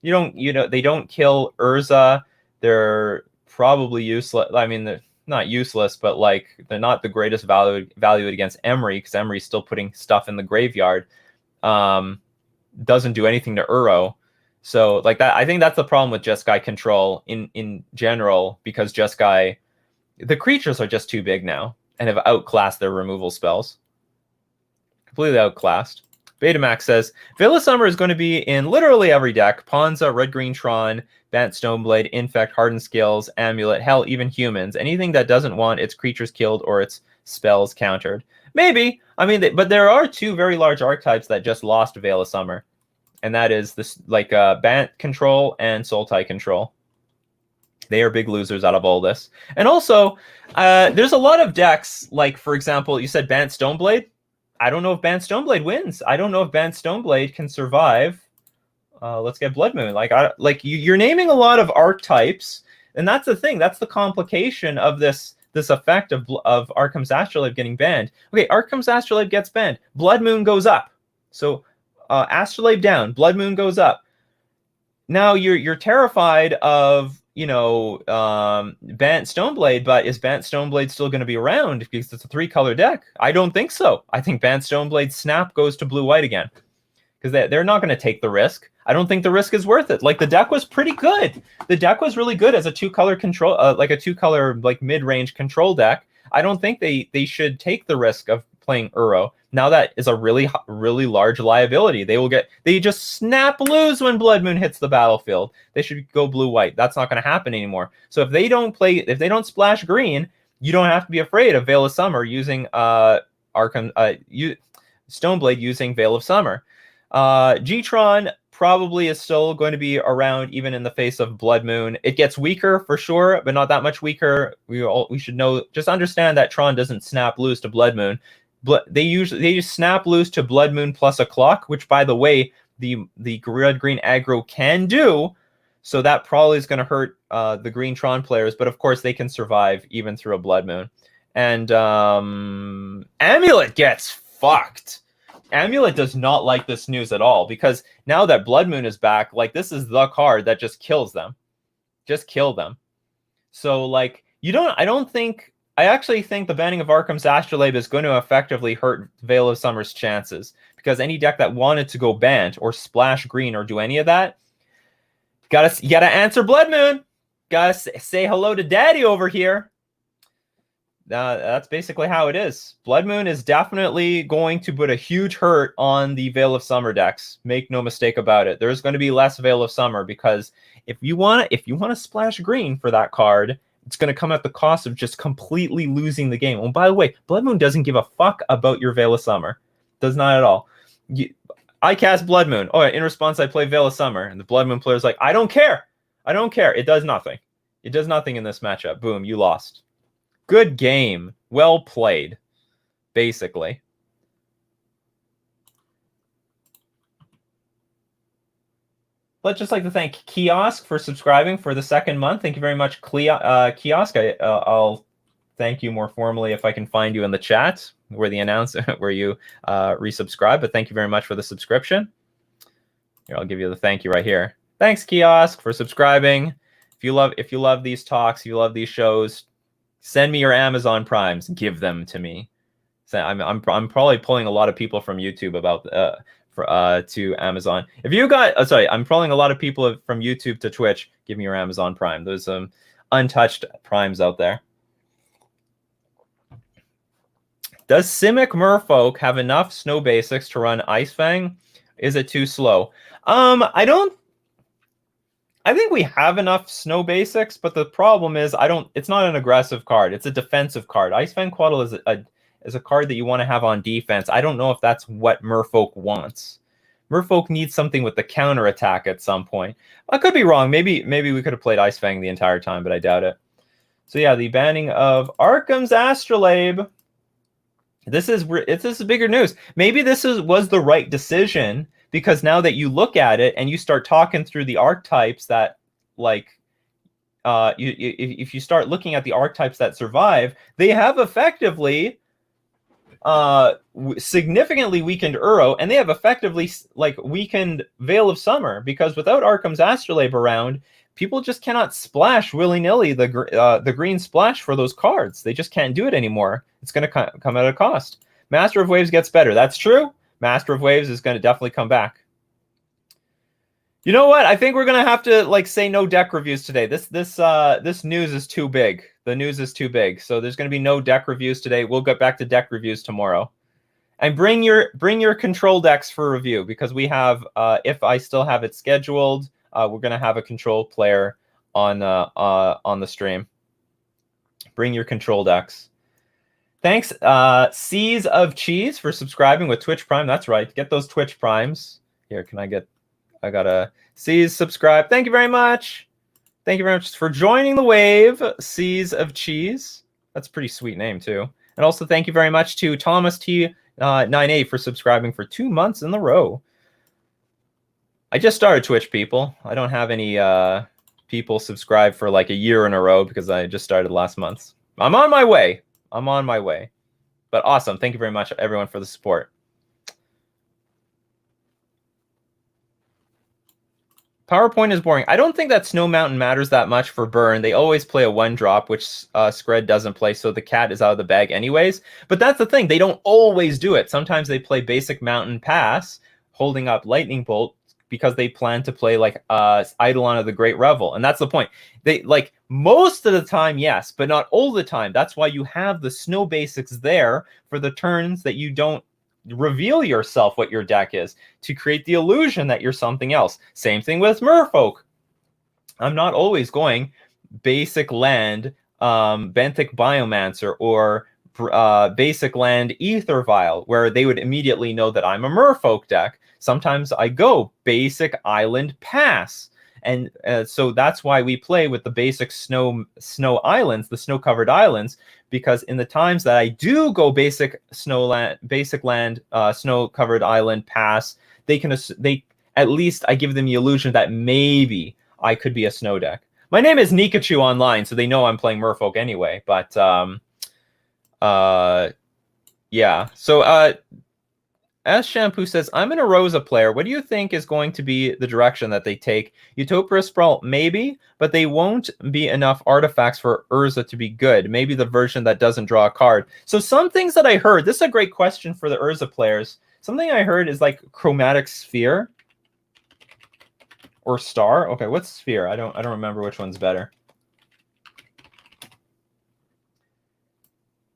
They don't kill Urza. They're probably useless. I mean, they're not useless, but like they're not the greatest valued against Emery, because Emery's still putting stuff in the graveyard. Doesn't do anything to Uro. So like that, I think that's the problem with Jeskai control in general, because Jeskai, the creatures are just too big now and have outclassed their removal spells. Completely outclassed. Betamax says, Veil of Summer is going to be in literally every deck. Ponza, Red-Green Tron, Bant Stoneblade, Infect, Hardened Scales, Amulet, hell, even humans. Anything that doesn't want its creatures killed or its spells countered. Maybe. I mean, but there are two very large archetypes that just lost Veil of Summer. And that is this, like Bant control and Sultai control. They are big losers out of all this. And also, there's a lot of decks, like, for example, you said Bant Stoneblade. I don't know if Bant Stoneblade wins. I don't know if Bant Stoneblade can survive. Let's get Blood Moon. You're naming a lot of archetypes, and that's the thing. That's the complication of this effect of Arcum's Astrolabe getting banned. Okay, Arcum's Astrolabe gets banned. Blood Moon goes up. So Astrolabe down. Blood Moon goes up. Now you're terrified of Bant Stoneblade, but is Bant Stoneblade still going to be around because it's a 3-color deck? I don't think so. I think Bant Stoneblade Snap goes to blue-white again, because they're not going to take the risk. I don't think the risk is worth it. Like, the deck was pretty good. The deck was really good as a 2-color control, like a 2-color like mid-range control deck. I don't think they should take the risk of playing Uro. Now that is a really large liability. They just snap lose when Blood Moon hits the battlefield. They should go blue-white. That's not going to happen anymore. So if they don't splash green, you don't have to be afraid of Veil of Summer using Arcum Stoneblade using Veil of Summer. G-Tron probably is still going to be around even in the face of Blood Moon. It gets weaker for sure, but not that much weaker. We should know, just understand that Tron doesn't snap loose to Blood Moon. They just snap loose to Blood Moon plus a clock, which by the way, the red green aggro can do. So that probably is going to hurt the green Tron players, but of course they can survive even through a Blood Moon. And Amulet gets fucked. Amulet does not like this news at all, because now that Blood Moon is back, like, this is the card that just kills them. Just kill them. So, like, I actually think the banning of Arcum's Astrolabe is going to effectively hurt Veil of Summer's chances, because any deck that wanted to go banned or splash green or do any of that, you gotta answer Blood Moon. Gotta say hello to Daddy over here. That's basically how it is. Blood Moon is definitely going to put a huge hurt on the Veil of Summer decks. Make no mistake about it. There's going to be less Veil of Summer, because if you want to splash green for that card, it's going to come at the cost of just completely losing the game. Oh, by the way, Blood Moon doesn't give a fuck about your Veil of Summer. Does not at all. I cast Blood Moon. Oh, in response, I play Veil of Summer, and the Blood Moon player's like, I don't care. I don't care. It does nothing. It does nothing in this matchup. Boom, you lost. Good game. Well played, basically. Let's just like to thank Kiosk for subscribing for the second month. Thank you very much, Kiosk. I'll thank you more formally if I can find you in the chat where where you resubscribe. But thank you very much for the subscription. Here, I'll give you the thank you right here. Thanks, Kiosk, for subscribing. If you love these talks, if you love these shows, send me your Amazon Primes. Give them to me. So I'm probably pulling a lot of people from YouTube to Amazon. If you got I'm pulling a lot of people from YouTube to Twitch. Give me your Amazon Prime. There's some untouched primes out there. Does Simic Merfolk have enough snow basics to run Ice Fang? Is it too slow? I think we have enough snow basics, but the problem is it's not an aggressive card. It's a defensive card. Ice Fang Quaddle is a card that you want to have on defense. I don't know if that's what Merfolk wants. Merfolk needs something with the counter attack at some point. I could be wrong. Maybe we could have played Ice Fang the entire time, but I doubt it. So yeah, the banning of Arcum's Astrolabe. This is bigger news. Maybe this was the right decision, because now that you look at it and you start talking through the archetypes that, like, if you start looking at the archetypes that survive, they have effectively significantly weakened Uro, and they have effectively weakened Veil of Summer, because without Arcum's Astrolabe around, people just cannot splash willy-nilly the green splash for those cards. They just can't do it anymore. It's going to come at a cost. Master of Waves gets better. That's true. Master of Waves is going to definitely come back. You know what? I think we're going to have to say no deck reviews today. This news is too big. The news is too big. So there's going to be no deck reviews today. We'll get back to deck reviews tomorrow. And bring your control decks for review, because we have if I still have it scheduled, we're going to have a control player on the stream. Bring your control decks. Thanks, Seas of Cheese, for subscribing with Twitch Prime. That's right. Get those Twitch Primes. Here, I got a Seas subscribe. Thank you very much. Thank you very much for joining the wave, Seas of Cheese. That's a pretty sweet name, too. And also thank you very much to Thomas T98 for subscribing for 2 months in a row. I just started Twitch, people. I don't have any people subscribe for a year in a row, because I just started last month. I'm on my way. But awesome. Thank you very much, everyone, for the support. PowerPoint is boring. I don't think that Snow Mountain matters that much for burn. They always play a 1-drop, which Scred doesn't play, so the cat is out of the bag anyways. But that's the thing. They don't always do it. Sometimes they play basic Mountain Pass, holding up Lightning Bolt, because they plan to play like Eidolon of the Great Revel. And that's the point. They like most of the time, yes, but not all the time. That's why you have the snow basics there for the turns that you don't reveal yourself what your deck is, to create the illusion that you're something else. Same thing with Merfolk. I'm not always going basic land Benthic Biomancer or basic land Ether Vial, where they would immediately know that I'm a Merfolk deck. Sometimes I go basic Island Pass. And so that's why we play with the basic snow islands, the snow-covered islands, because in the times that I do go basic land, snow-covered island pass, they at least I give them the illusion that maybe I could be a snow deck. My name is Nikachu online, so they know I'm playing Merfolk anyway. But yeah. So as Shampoo says, I'm an Rosa player. What do you think is going to be the direction that they take? Utopia Sprawl, maybe, but they won't be enough artifacts for Urza to be good. Maybe the version that doesn't draw a card. So some things that I heard, this is a great question for the Urza players. Something I heard is like Chromatic Sphere or Star. Okay, what's Sphere? I don't remember which one's better.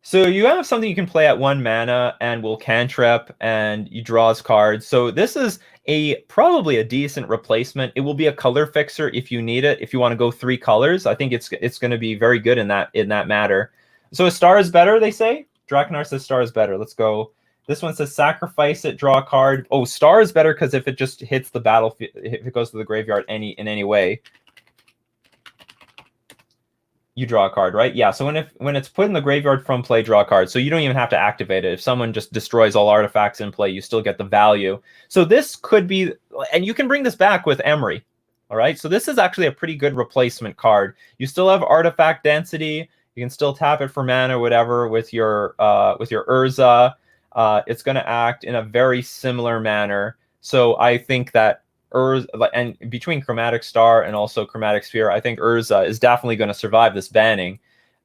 So you have something you can play at 1 mana and will cantrip and you draws cards. So this is probably a decent replacement. It will be a color fixer if you need it. If you want to go 3 colors, I think it's going to be very good in that matter. So a star is better, they say. Drakenar says star is better. Let's go. This one says sacrifice it, draw a card. Oh, star is better because if it just hits the battlefield, if it goes to the graveyard in any way, you draw a card, right? Yeah, so when it's put in the graveyard from play, draw a card. So you don't even have to activate it. If someone just destroys all artifacts in play, you still get the value. So this could be, and you can bring this back with Emery, all right? So this is actually a pretty good replacement card. You still have artifact density. You can still tap it for mana or whatever with your Urza. It's going to act in a very similar manner. So I think that Urza, and between Chromatic Star and also Chromatic Sphere, I think Urza is definitely going to survive this banning.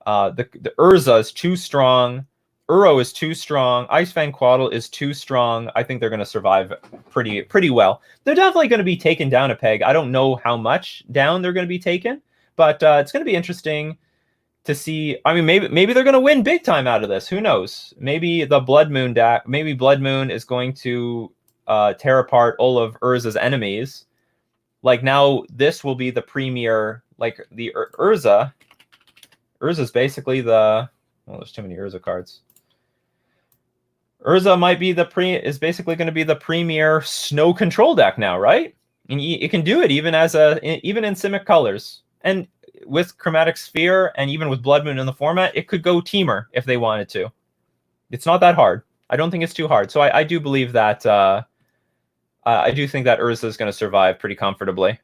The Urza is too strong. Uro is too strong. Icefang Quaddle is too strong. I think they're going to survive pretty well. They're definitely going to be taken down a peg. I don't know how much down they're going to be taken, but it's going to be interesting to see. I mean, maybe they're going to win big time out of this. Who knows? Maybe the Blood Moon deck. Maybe Blood Moon is going to tear apart all of Urza's enemies. Like now, this will be the premier. Like the Urza. Urza's basically the. Well, there's too many Urza cards. Urza might be is basically going to be the premier snow control deck now, right? And it can do it even in Simic colors. And with Chromatic Sphere and even with Blood Moon in the format, it could go Teamer if they wanted to. It's not that hard. I don't think it's too hard. So I do believe that I do think that Urza is going to survive pretty comfortably.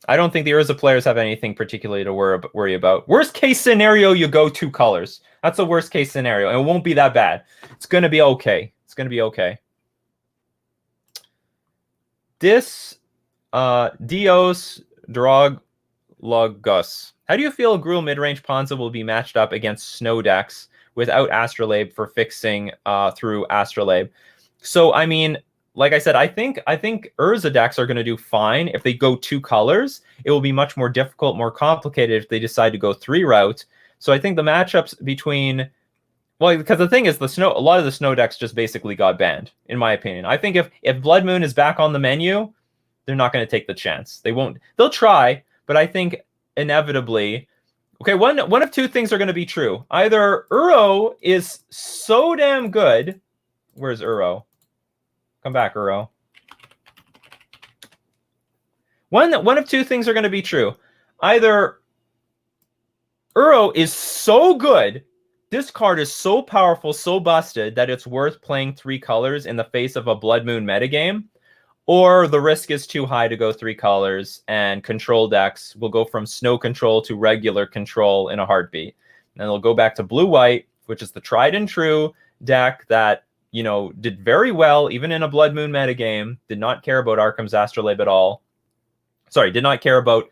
I don't think the Urza players have anything particularly to worry about. Worst case scenario, you go 2 colors. That's the worst case scenario, and it won't be that bad. It's going to be okay. It's going to be okay. Dios Droglogos. How do you feel Gruul midrange Ponza will be matched up against snow decks without Astrolabe for fixing through Astrolabe? So, I mean, like I said, I think Urza decks are going to do fine. If they go 2 colors, it will be much more difficult, more complicated if they decide to go 3 route. So I think the matchups between, well, because the thing is, a lot of the snow decks just basically got banned, in my opinion. I think if Blood Moon is back on the menu, they're not going to take the chance. They won't. They'll try, but I think inevitably, okay, one of 2 things are going to be true. Either Uro is so damn good. Where's Uro? Come back, Uro. One of 2 things are going to be true. Either Uro is so good, this card is so powerful, so busted, that it's worth playing 3 colors in the face of a Blood Moon metagame, or the risk is too high to go 3 colors, and control decks will go from snow control to regular control in a heartbeat. And they'll go back to blue-white, which is the tried and true deck that, you know, did very well, even in a Blood Moon metagame, did not care about Arcum's Astrolabe at all. Sorry, did not care about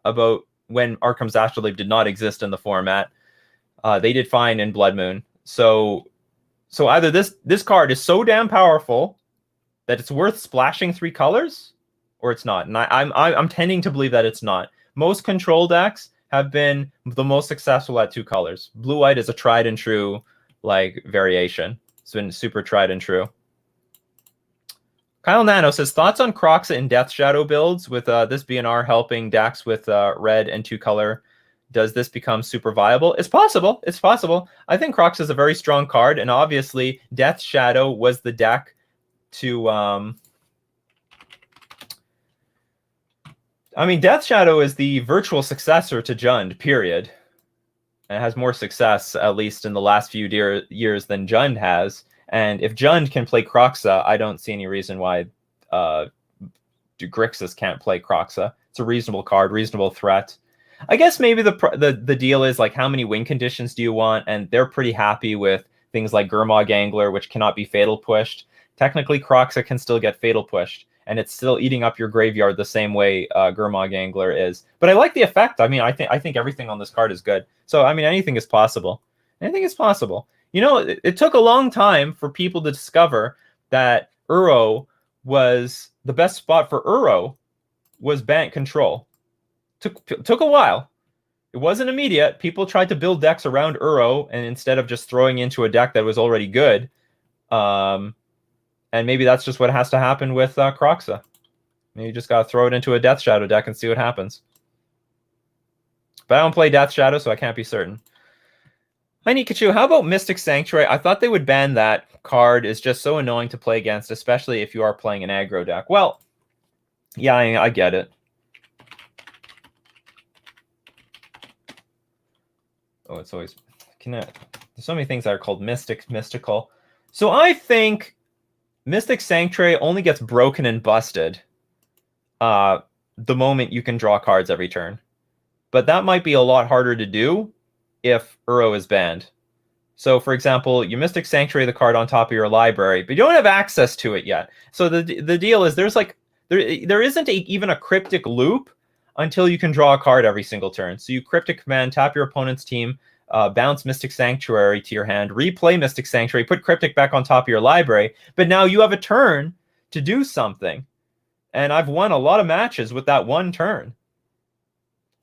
about when Arcum's Astrolabe did not exist in the format. They did fine in Blood Moon. So So either this card is so damn powerful that it's worth splashing 3 colors, or it's not. And I'm tending to believe that it's not. Most control decks have been the most successful at 2 colors. Blue-white is a tried and true like variation. It's been super tried and true. Kyle Nano says, thoughts on Croxa in Death Shadow builds with this BNR helping decks with red and 2 color. Does this become super viable? It's possible. It's possible. I think Croxa is a very strong card, and obviously Death Shadow was the deck to I mean, Death Shadow is the virtual successor to Jund, period. And it has more success, at least in the last few years, than Jund has. And if Jund can play Croxa, I don't see any reason why Grixis can't play Croxa. It's a reasonable card, reasonable threat. I guess maybe the deal is like how many win conditions do you want? And they're pretty happy with things like Gurmag Angler, which cannot be fatal pushed. Technically, Croxa can still get fatal pushed, and it's still eating up your graveyard the same way Gurmag Angler is. But I like the effect. I mean, I think everything on this card is good. So I mean, anything is possible. Anything is possible. You know, it took a long time for people to discover that Uro was the best spot for Uro was Bant Control. Took a while. It wasn't immediate. People tried to build decks around Uro, and instead of just throwing into a deck that was already good, and maybe that's just what has to happen with Croxa. Maybe you just got to throw it into a Death Shadow deck and see what happens. But I don't play Death Shadow, so I can't be certain. Hi, Nikachu. How about Mystic Sanctuary? I thought they would ban that card. It's just so annoying to play against, especially if you are playing an aggro deck. Well, yeah, I get it. Oh, it's always... There's so many things that are called mystical. So I think Mystic Sanctuary only gets broken and busted the moment you can draw cards every turn. But that might be a lot harder to do if Uro is banned. So, for example, you Mystic Sanctuary the card on top of your library, but you don't have access to it yet. So the deal is there isn't even a cryptic loop until you can draw a card every single turn. So you cryptic command, tap your opponent's team, bounce Mystic Sanctuary to your hand, replay Mystic Sanctuary, put Cryptic back on top of your library, but now you have a turn to do something. And I've won a lot of matches with that one turn.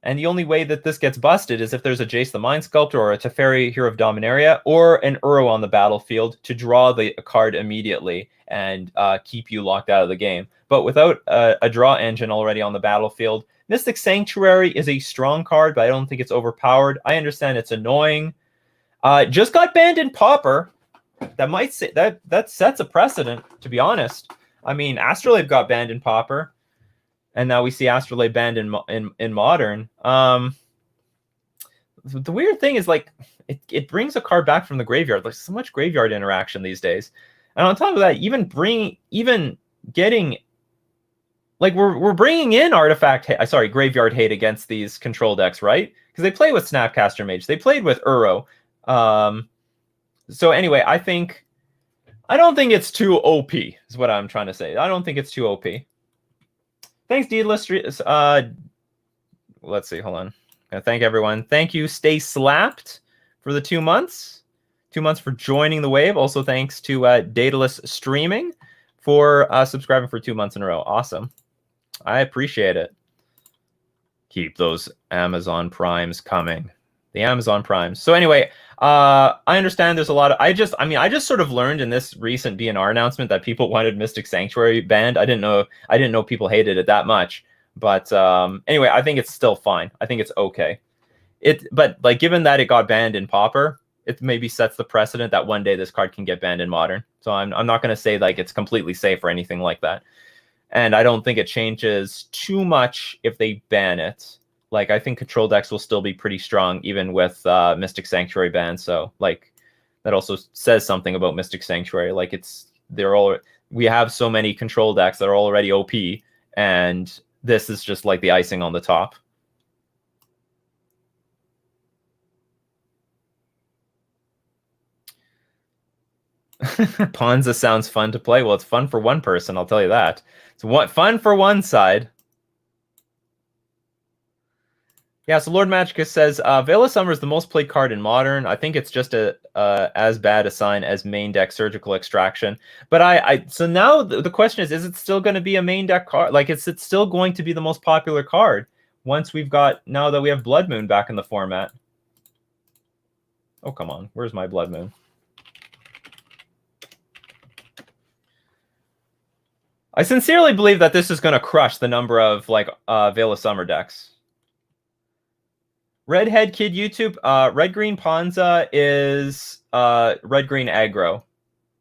And the only way that this gets busted is if there's a Jace the Mind Sculptor or a Teferi Hero of Dominaria or an Uro on the battlefield to draw the card immediately and keep you locked out of the game. But without a draw engine already on the battlefield, Mystic Sanctuary is a strong card, but I don't think it's overpowered. I understand it's annoying. Just got banned in Pauper. That might say that sets a precedent, to be honest. I mean, Astrolabe got banned in Pauper, and now we see Astrolabe banned in Modern. The weird thing is, like, it brings a card back from the graveyard. There's so much graveyard interaction these days, and on top of that, even getting. Like, we're bringing in graveyard hate against these control decks, right? Because they play with Snapcaster Mage. They played with Uro. So anyway, I don't think it's too OP, is what I'm trying to say. I don't think it's too OP. Thanks, Decklist. Let's see, hold on. Thank everyone. Thank you, Stay Slapped, for the 2 months. 2 months for joining the wave. Also, thanks to Daedalus Streaming for subscribing for 2 months in a row. Awesome. I appreciate it. Keep those Amazon Primes coming. The Amazon Primes. So anyway, I understand there's a lot of... I just sort of learned in this recent BNR announcement that people wanted Mystic Sanctuary banned. I didn't know people hated it that much. But anyway, I think it's still fine. I think it's okay. But like, given that it got banned in Pauper, it maybe sets the precedent that one day this card can get banned in Modern. So I'm not going to say like it's completely safe or anything like that. And I don't think it changes too much if they ban it. Like, I think control decks will still be pretty strong even with Mystic Sanctuary ban. So like, that also says something about Mystic Sanctuary. Like, we have so many control decks that are already OP, and this is just like the icing on the top. Ponza sounds fun to play. Well, it's fun for one person, I'll tell you that. It's fun for one side. Yeah, so Lord Magicus says Veil of Summer is the most played card in Modern. I think it's just a as bad a sign as main deck Surgical Extraction. But so now the question is it still going to be a main deck card? Like, is it still going to be the most popular card once now that we have Blood Moon back in the format? Oh, come on. Where's my Blood Moon? I sincerely believe that this is going to crush the number of like Veil of Summer decks. Redhead Kid YouTube, Red Green Ponza is Red Green Aggro,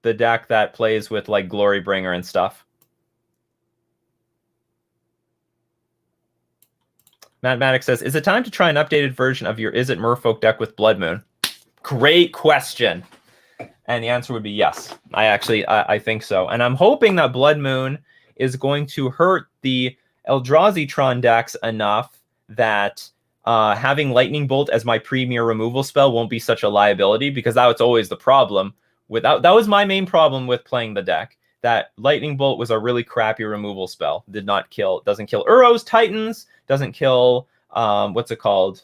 the deck that plays with like Glorybringer and stuff. Mathematics says, is it time to try an updated version of your Is It Merfolk deck with Blood Moon? Great question. And the answer would be yes. I think so. And I'm hoping that Blood Moon is going to hurt the Eldrazi-tron decks enough that having Lightning Bolt as my premier removal spell won't be such a liability, because that's always the problem. That was my main problem with playing the deck. That Lightning Bolt was a really crappy removal spell. Doesn't kill Uros, Titans, doesn't kill what's it called?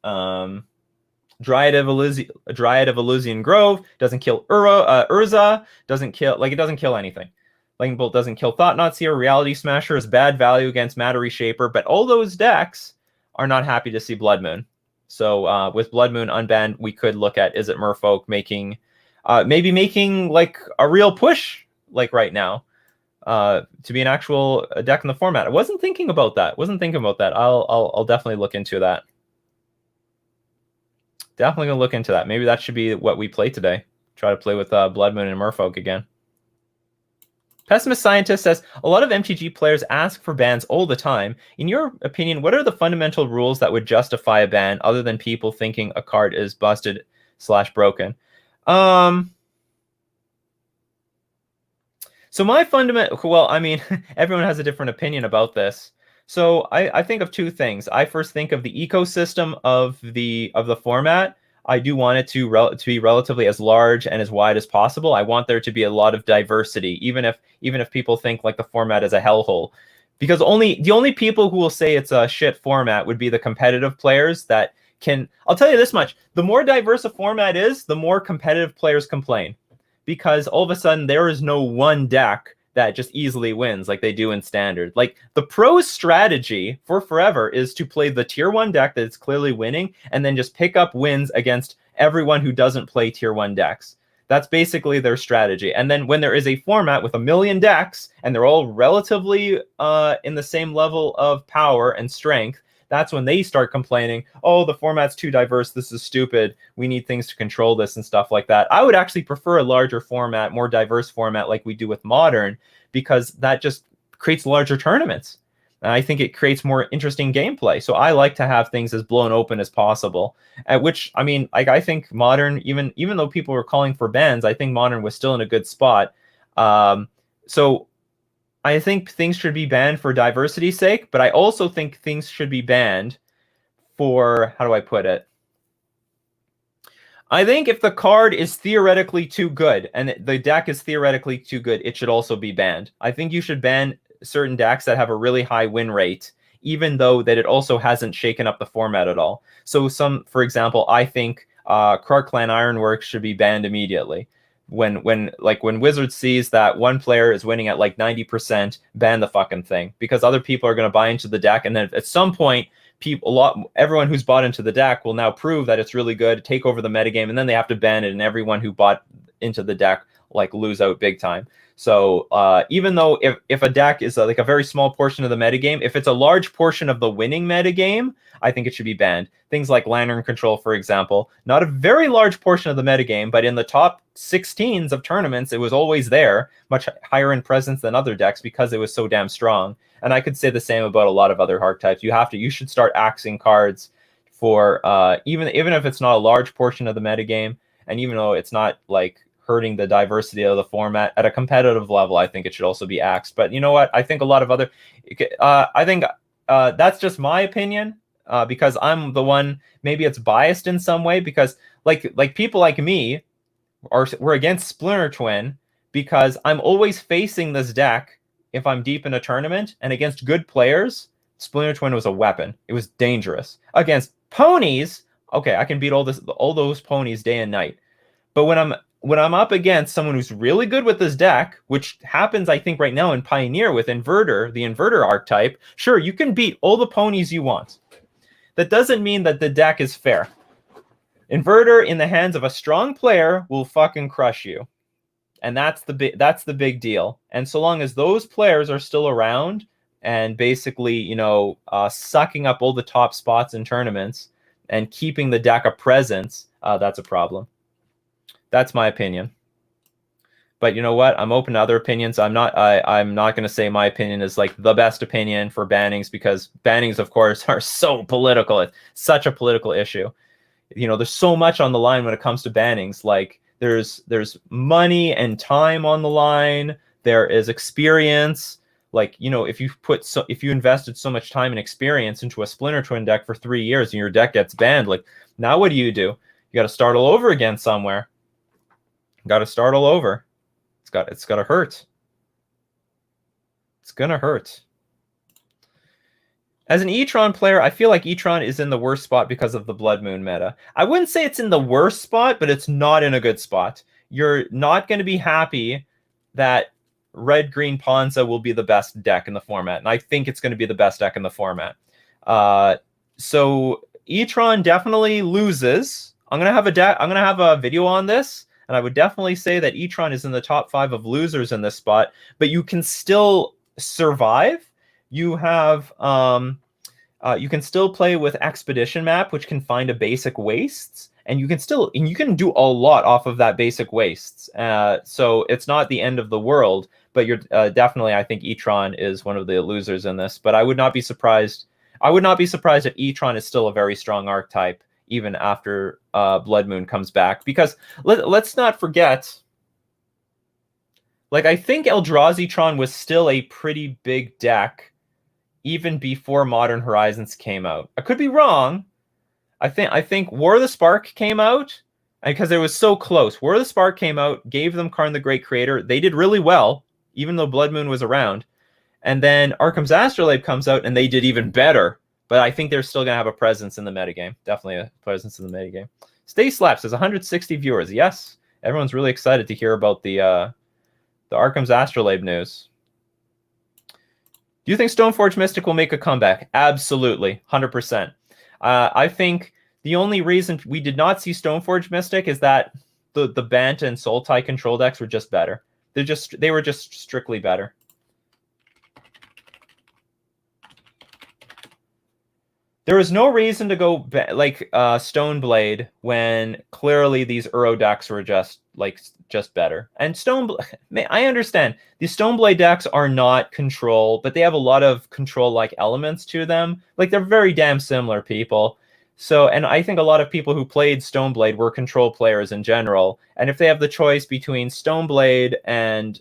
Dryad of Elysian Grove, doesn't kill Urza, doesn't kill anything. Lightning Bolt doesn't kill Thought-Knot Seer, Reality Smasher is bad value against Matter Reshaper, but all those decks are not happy to see Blood Moon. So with Blood Moon unbanned, we could look at Is It Merfolk maybe making like a real push like right now to be an actual deck in the format. I wasn't thinking about that. I'll definitely look into that. Definitely gonna look into that. Maybe that should be what we play today. Try to play with Blood Moon and Merfolk again. Pessimist Scientist says, a lot of MTG players ask for bans all the time. In your opinion, what are the fundamental rules that would justify a ban other than people thinking a card is busted / broken? So my well, I mean, everyone has a different opinion about this. So I think of two things. I first think of the ecosystem of the format. I do want it to be relatively as large and as wide as possible. I want there to be a lot of diversity, even if people think like the format is a hellhole, because the only people who will say it's a shit format would be the competitive players that can. I'll tell you this much: the more diverse a format is, the more competitive players complain, because all of a sudden there is no one deck that just easily wins like they do in standard. Like the pros strategy for forever is to play the tier 1 deck that's clearly winning and then just pick up wins against everyone who doesn't play tier 1 decks. That's basically their strategy. And then when there is a format with 1 million decks and they're all relatively in the same level of power and strength, that's when they start complaining, oh, the format's too diverse, this is stupid, we need things to control this and stuff like that. I would actually prefer a larger format, more diverse format like we do with Modern, because that just creates larger tournaments. And I think it creates more interesting gameplay. So I like to have things as blown open as possible, at which, I mean, I think Modern, even though people were calling for bans, I think Modern was still in a good spot. So I think things should be banned for diversity's sake, but I also think things should be banned for, how do I put it? I think if the card is theoretically too good and the deck is theoretically too good, it should also be banned. I think you should ban certain decks that have a really high win rate, even though that it also hasn't shaken up the format at all. So for example, I think Krark Clan Ironworks should be banned immediately. When Wizards sees that one player is winning at like 90%, ban the fucking thing, because other people are going to buy into the deck, and then at some point, everyone who's bought into the deck will now prove that it's really good, take over the metagame, and then they have to ban it, and everyone who bought into the deck like lose out big time. So even though if a deck is like a very small portion of the metagame, if it's a large portion of the winning metagame, I think it should be banned. Things like Lantern Control, for example, not a very large portion of the metagame, but in the top 16s of tournaments, it was always there, much higher in presence than other decks because it was so damn strong. And I could say the same about a lot of other archetypes. You should start axing cards for even if it's not a large portion of the metagame, and even though it's not like hurting the diversity of the format at a competitive level, I think it should also be axed. But you know what? I think a lot of other, I think that's just my opinion, because I'm the one, maybe it's biased in some way, because like people like me we're against Splinter Twin because I'm always facing this deck if I'm deep in a tournament and against good players Splinter Twin was a weapon. It was dangerous. Against ponies, okay, I can beat all those ponies day and night. But when I'm up against someone who's really good with this deck, which happens, I think, right now in Pioneer with Inverter, the Inverter archetype, sure, you can beat all the ponies you want. That doesn't mean that the deck is fair. Inverter in the hands of a strong player will fucking crush you. And that's the big deal. And so long as those players are still around and basically, you know, sucking up all the top spots in tournaments and keeping the deck a presence, that's a problem. That's my opinion. But you know what? I'm open to other opinions. I'm not going to say my opinion is like the best opinion for bannings, because bannings, of course, are so political. It's such a political issue. You know, there's so much on the line when it comes to bannings. Like there's money and time on the line. There is experience. Like, you know, if you invested so much time and experience into a Splinter Twin deck for 3 years and your deck gets banned, like now what do? You got to start all over again somewhere. Got to start all over. It's got to hurt. It's gonna hurt. As an E-Tron player, I feel like E-Tron is in the worst spot because of the Blood Moon meta. I wouldn't say it's in the worst spot, but it's not in a good spot. You're not going to be happy that Red-Green Ponza will be the best deck in the format, and I think it's going to be the best deck in the format. So E-Tron definitely loses. I'm gonna have a video on this. And I would definitely say that E-Tron is in the top 5 of losers in this spot, but you can still survive. You have you can still play with Expedition Map, which can find a basic wastes, and you can do a lot off of that basic wastes. So it's not the end of the world, but you're definitely, I think E-Tron is one of the losers in this. But I would not be surprised. I would not be surprised if E-Tron is still a very strong archetype even after Blood Moon comes back, because let's not forget, like, I think Eldrazi-Tron was still a pretty big deck even before Modern Horizons came out. I could be wrong. I think War of the Spark came out, because it was so close. War of the Spark came out, gave them Karn the Great Creator. They did really well, even though Blood Moon was around. And then Arcum's Astrolabe comes out, and they did even better. But I think they're still going to have a presence in the metagame. Definitely a presence in the metagame. Stay Slaps has 160 viewers. Yes, everyone's really excited to hear about the Arcum's Astrolabe news. Do you think Stoneforge Mystic will make a comeback? Absolutely, 100%. I think the only reason we did not see Stoneforge Mystic is that the Banta and Sultai control decks were just better. They were just strictly better. There was no reason to go like Stoneblade when clearly these Uro decks were just better. And I understand these Stoneblade decks are not control, but they have a lot of control-like elements to them. Like, they're very damn similar people. So, and I think a lot of people who played Stoneblade were control players in general. And if they have the choice between Stoneblade and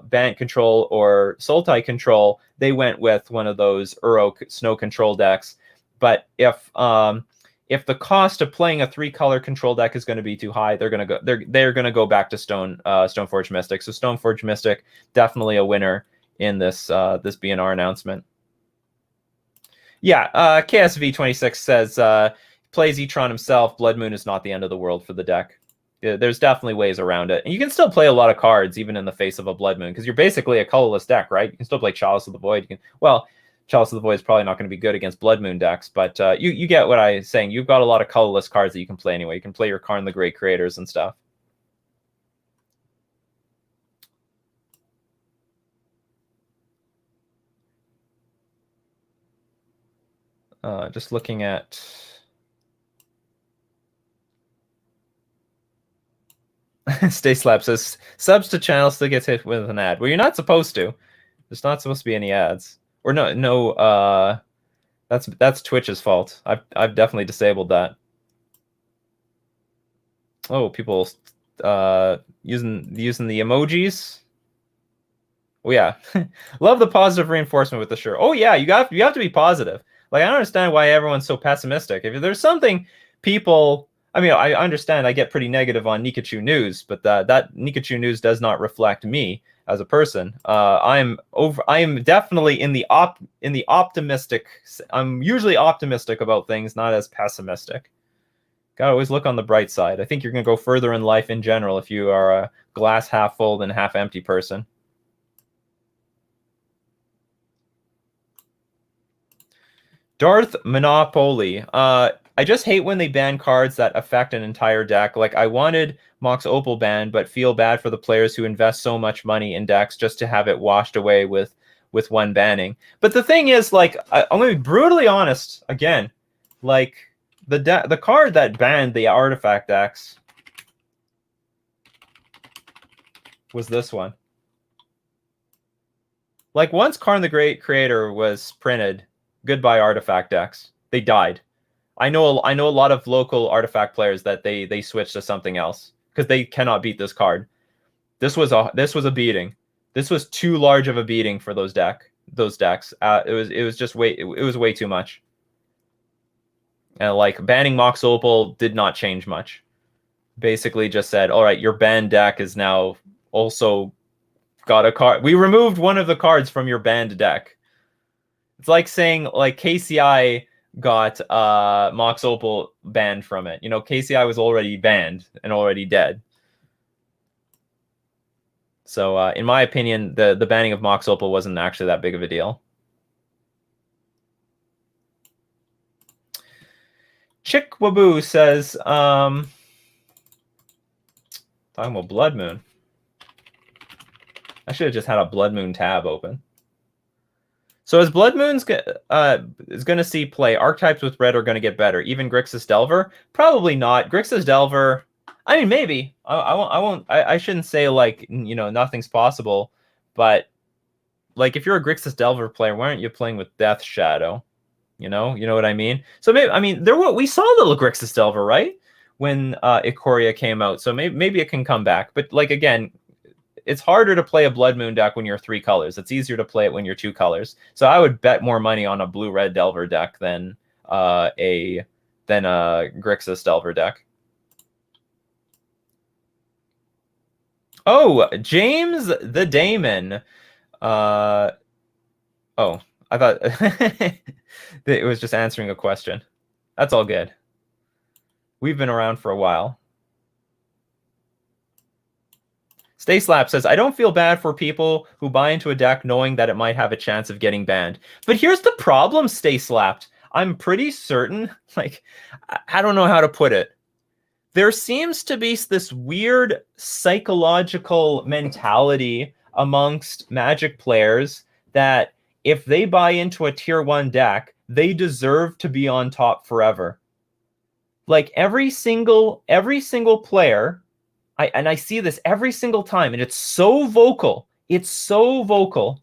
Bant control or Sultai control, they went with one of those Uro snow control decks. But if the cost of playing a 3-color control deck is going to be too high, they're going to go back to Stoneforge Mystic. So Stoneforge Mystic definitely a winner in this BNR announcement. Yeah, KSV26 says plays E-Tron himself. Blood Moon is not the end of the world for the deck. There's definitely ways around it, and you can still play a lot of cards even in the face of a Blood Moon, because you're basically a colorless deck, right? You can still play Chalice of the Void. Chalice of the Void is probably not going to be good against Blood Moon decks, but you get what I'm saying. You've got a lot of colorless cards that you can play anyway. You can play your Karn the Great Creators and stuff. Just looking at... Stay Slap says, subs to channel still gets hit with an ad. Well, you're not supposed to. There's not supposed to be any ads. Or no, that's Twitch's fault. I've definitely disabled that. Oh, people using the emojis. Oh yeah, love the positive reinforcement with the shirt. Oh yeah, you have to be positive. Like, I don't understand why everyone's so pessimistic. If there's something people, I mean, I understand I get pretty negative on Nikachu news, but that Nikachu news does not reflect me as a person. I am definitely in the optimistic. I'm usually optimistic about things, not as pessimistic. Gotta always look on the bright side. I think you're gonna go further in life in general if you are a glass half full than half empty person. Darth Monopoly. I just hate when they ban cards that affect an entire deck. Like, I wanted Mox Opal banned, but feel bad for the players who invest so much money in decks just to have it washed away with one banning. But the thing is, like, I'm going to be brutally honest again. Like, the card that banned the artifact decks was this one. Like, once Karn the Great Creator was printed, goodbye artifact decks. They died. I know a lot of local artifact players that they switched to something else because they cannot beat this card. This was a beating. This was too large of a beating for those decks. It was just way too much. And like banning Mox Opal did not change much. Basically just said, all right, your banned deck is now also got a card. We removed one of the cards from your banned deck. It's like saying like KCI got Mox Opal banned from it. You know, KCI was already banned and already dead. So in my opinion, the banning of Mox Opal wasn't actually that big of a deal. Chick Waboo says, talking about Blood Moon. I should have just had a Blood Moon tab open. So as Blood Moon's is going to see play, archetypes with red are going to get better. Even Grixis Delver? Probably not. Grixis Delver, I mean, maybe. I shouldn't say, like, you know, nothing's possible. But, like, if you're a Grixis Delver player, why aren't you playing with Death Shadow? You know what I mean? So maybe, I mean, we saw the Grixis Delver, right? When Ikoria came out. So maybe it can come back. But, like, again, it's harder to play a Blood Moon deck when you're 3 colors. It's easier to play it when you're 2 colors. So I would bet more money on a blue-red Delver deck than a Grixis Delver deck. Oh, James the Damon. Oh, I thought it was just answering a question. That's all good. We've been around for a while. Stay Slap says, I don't feel bad for people who buy into a deck knowing that it might have a chance of getting banned. But here's the problem, Stay Slapped. I'm pretty certain, like, I don't know how to put it. There seems to be this weird psychological mentality amongst Magic players that if they buy into a tier 1 deck, they deserve to be on top forever. Like every single player, I see this every single time, and it's so vocal. It's so vocal.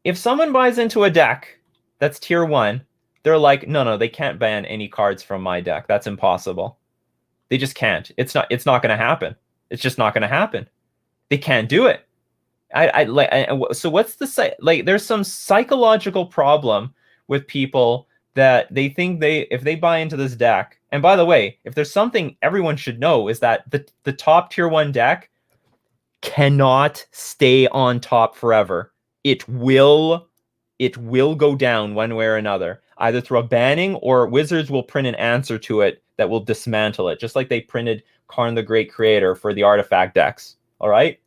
If someone buys into a deck that's tier 1, they're like, no, they can't ban any cards from my deck. That's impossible. They just can't. It's not going to happen. It's just not going to happen. They can't do it. So what's the like? There's some psychological problem with people that they think if they buy into this deck. And by the way, if there's something everyone should know is that the top tier 1 deck cannot stay on top forever. It will go down one way or another, either through a banning or Wizards will print an answer to it that will dismantle it, just like they printed Karn the Great Creator for the artifact decks. All right?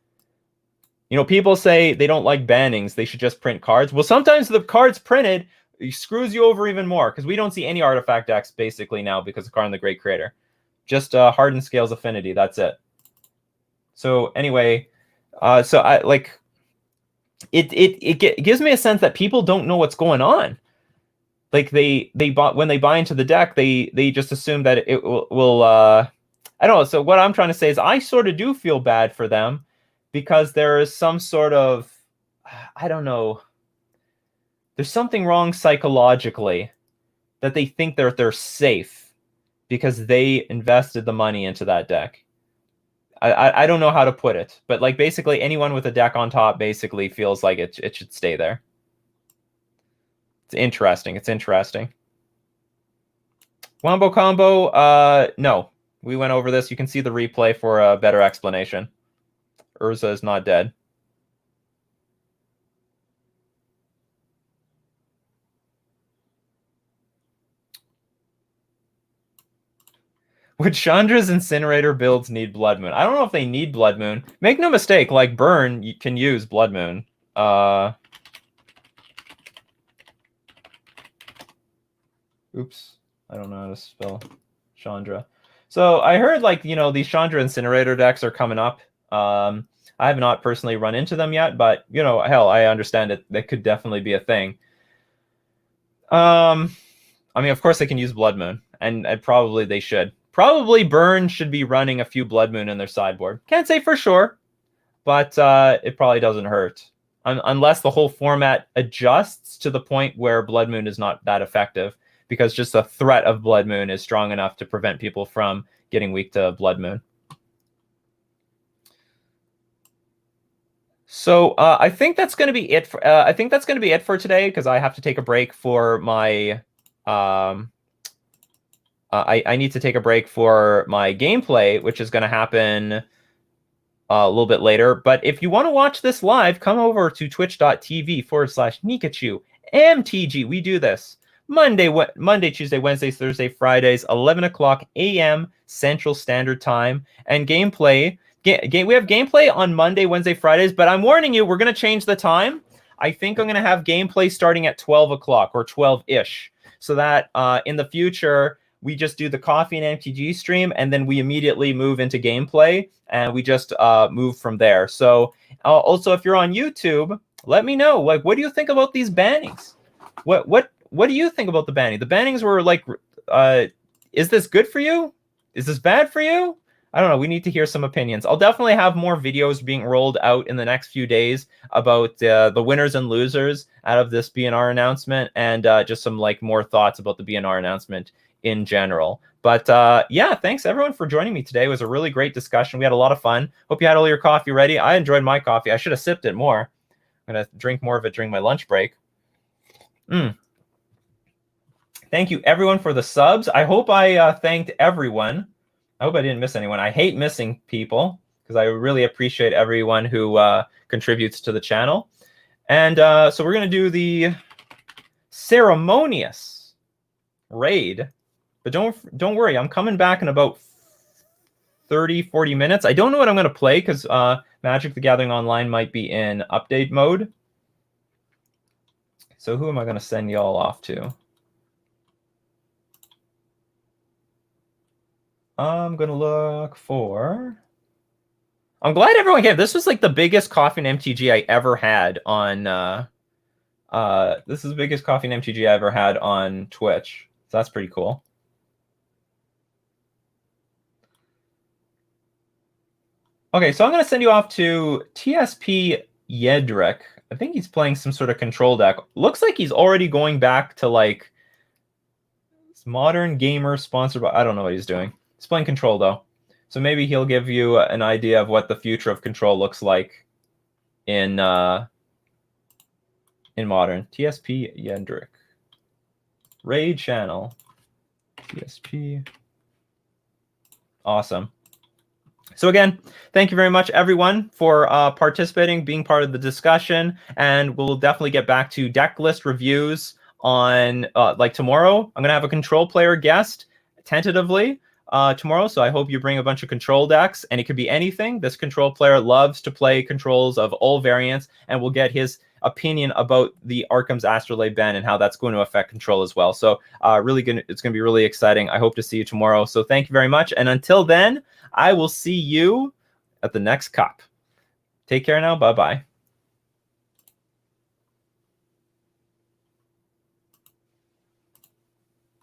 You know, people say they don't like bannings. They should just print cards. Well, sometimes the cards printed screws you over even more because we don't see any artifact decks basically now because of Karn the Great Creator. Just Hardened Scales Affinity. That's it. So anyway, so I like it gives me a sense that people don't know what's going on. Like when they buy into the deck, they just assume that it will I don't know. So what I'm trying to say is I sort of do feel bad for them because there is some sort of, I don't know, there's something wrong psychologically that they think they're safe because they invested the money into that deck. I don't know how to put it, but like basically anyone with a deck on top basically feels like it should stay there. It's interesting. It's interesting. Wombo combo, no. We went over this. You can see the replay for a better explanation. Urza is not dead. Would Chandra's Incinerator builds need Blood Moon? I don't know if they need Blood Moon. Make no mistake, like Burn, you can use Blood Moon. Oops. I don't know how to spell Chandra. So I heard, like, you know, these Chandra Incinerator decks are coming up. I have not personally run into them yet, but, you know, hell, I understand it. They could definitely be a thing. I mean, of course they can use Blood Moon, and probably they should. Probably Burn should be running a few Blood Moon in their sideboard. Can't say for sure, but it probably doesn't hurt. Unless the whole format adjusts to the point where Blood Moon is not that effective, because just the threat of Blood Moon is strong enough to prevent people from getting weak to Blood Moon. So I think that's going to be it for today, because I have to take a break for my I need to take a break for my gameplay, which is going to happen a little bit later. But if you want to watch this live, come over to twitch.tv/Nikachu MTG. We do this Monday, Tuesday, Wednesdays, Thursday, Fridays, 11 o'clock a.m. Central Standard Time. And gameplay, we have gameplay on Monday, Wednesday, Fridays. But I'm warning you, we're going to change the time. I think I'm going to have gameplay starting at 12 o'clock or 12-ish. So that in the future, we just do the Coffee and MTG stream, and then we immediately move into gameplay, and we just move from there. So also, if you're on YouTube, let me know. Like, what do you think about these bannings? What do you think about the banning? The bannings were like, is this good for you? Is this bad for you? I don't know. We need to hear some opinions. I'll definitely have more videos being rolled out in the next few days about the winners and losers out of this BNR announcement, and just some like more thoughts about the BNR announcement in general. But yeah, thanks everyone for joining me today. It was a really great discussion. We had a lot of fun. Hope you had all your coffee ready. I enjoyed my coffee. I should have sipped it more. I'm going to drink more of it during my lunch break. Thank you everyone for the subs. I hope I thanked everyone. I hope I didn't miss anyone. I hate missing people, because I really appreciate everyone who contributes to the channel. And so we're going to do the ceremonious raid. But don't worry, I'm coming back in about 30-40 minutes. I don't know what I'm going to play, because Magic the Gathering Online might be in update mode. So who am I going to send y'all off to? I'm going to look for... I'm glad everyone came. This was like the biggest Coffee and MTG I ever had on... this is the biggest Coffee and MTG I ever had on Twitch. So that's pretty cool. Okay, so I'm going to send you off to TSP Yedrick. I think he's playing some sort of control deck. Looks like he's already going back to like Modern Gamer sponsored by... I don't know what he's doing. He's playing control though. So maybe he'll give you an idea of what the future of control looks like in Modern. TSP Yedrick. Raid channel. TSP. Awesome. So again, thank you very much, everyone, for participating, being part of the discussion. And we'll definitely get back to deck list reviews on like tomorrow. I'm going to have a control player guest tentatively tomorrow. So I hope you bring a bunch of control decks, and it could be anything. This control player loves to play controls of all variants, and we'll get his opinion about the Arcum's Astrolabe ban and how that's going to affect control as well. So it's going to be really exciting. I hope to see you tomorrow. So thank you very much. And until then, I will see you at the next cup. Take care now. Bye-bye.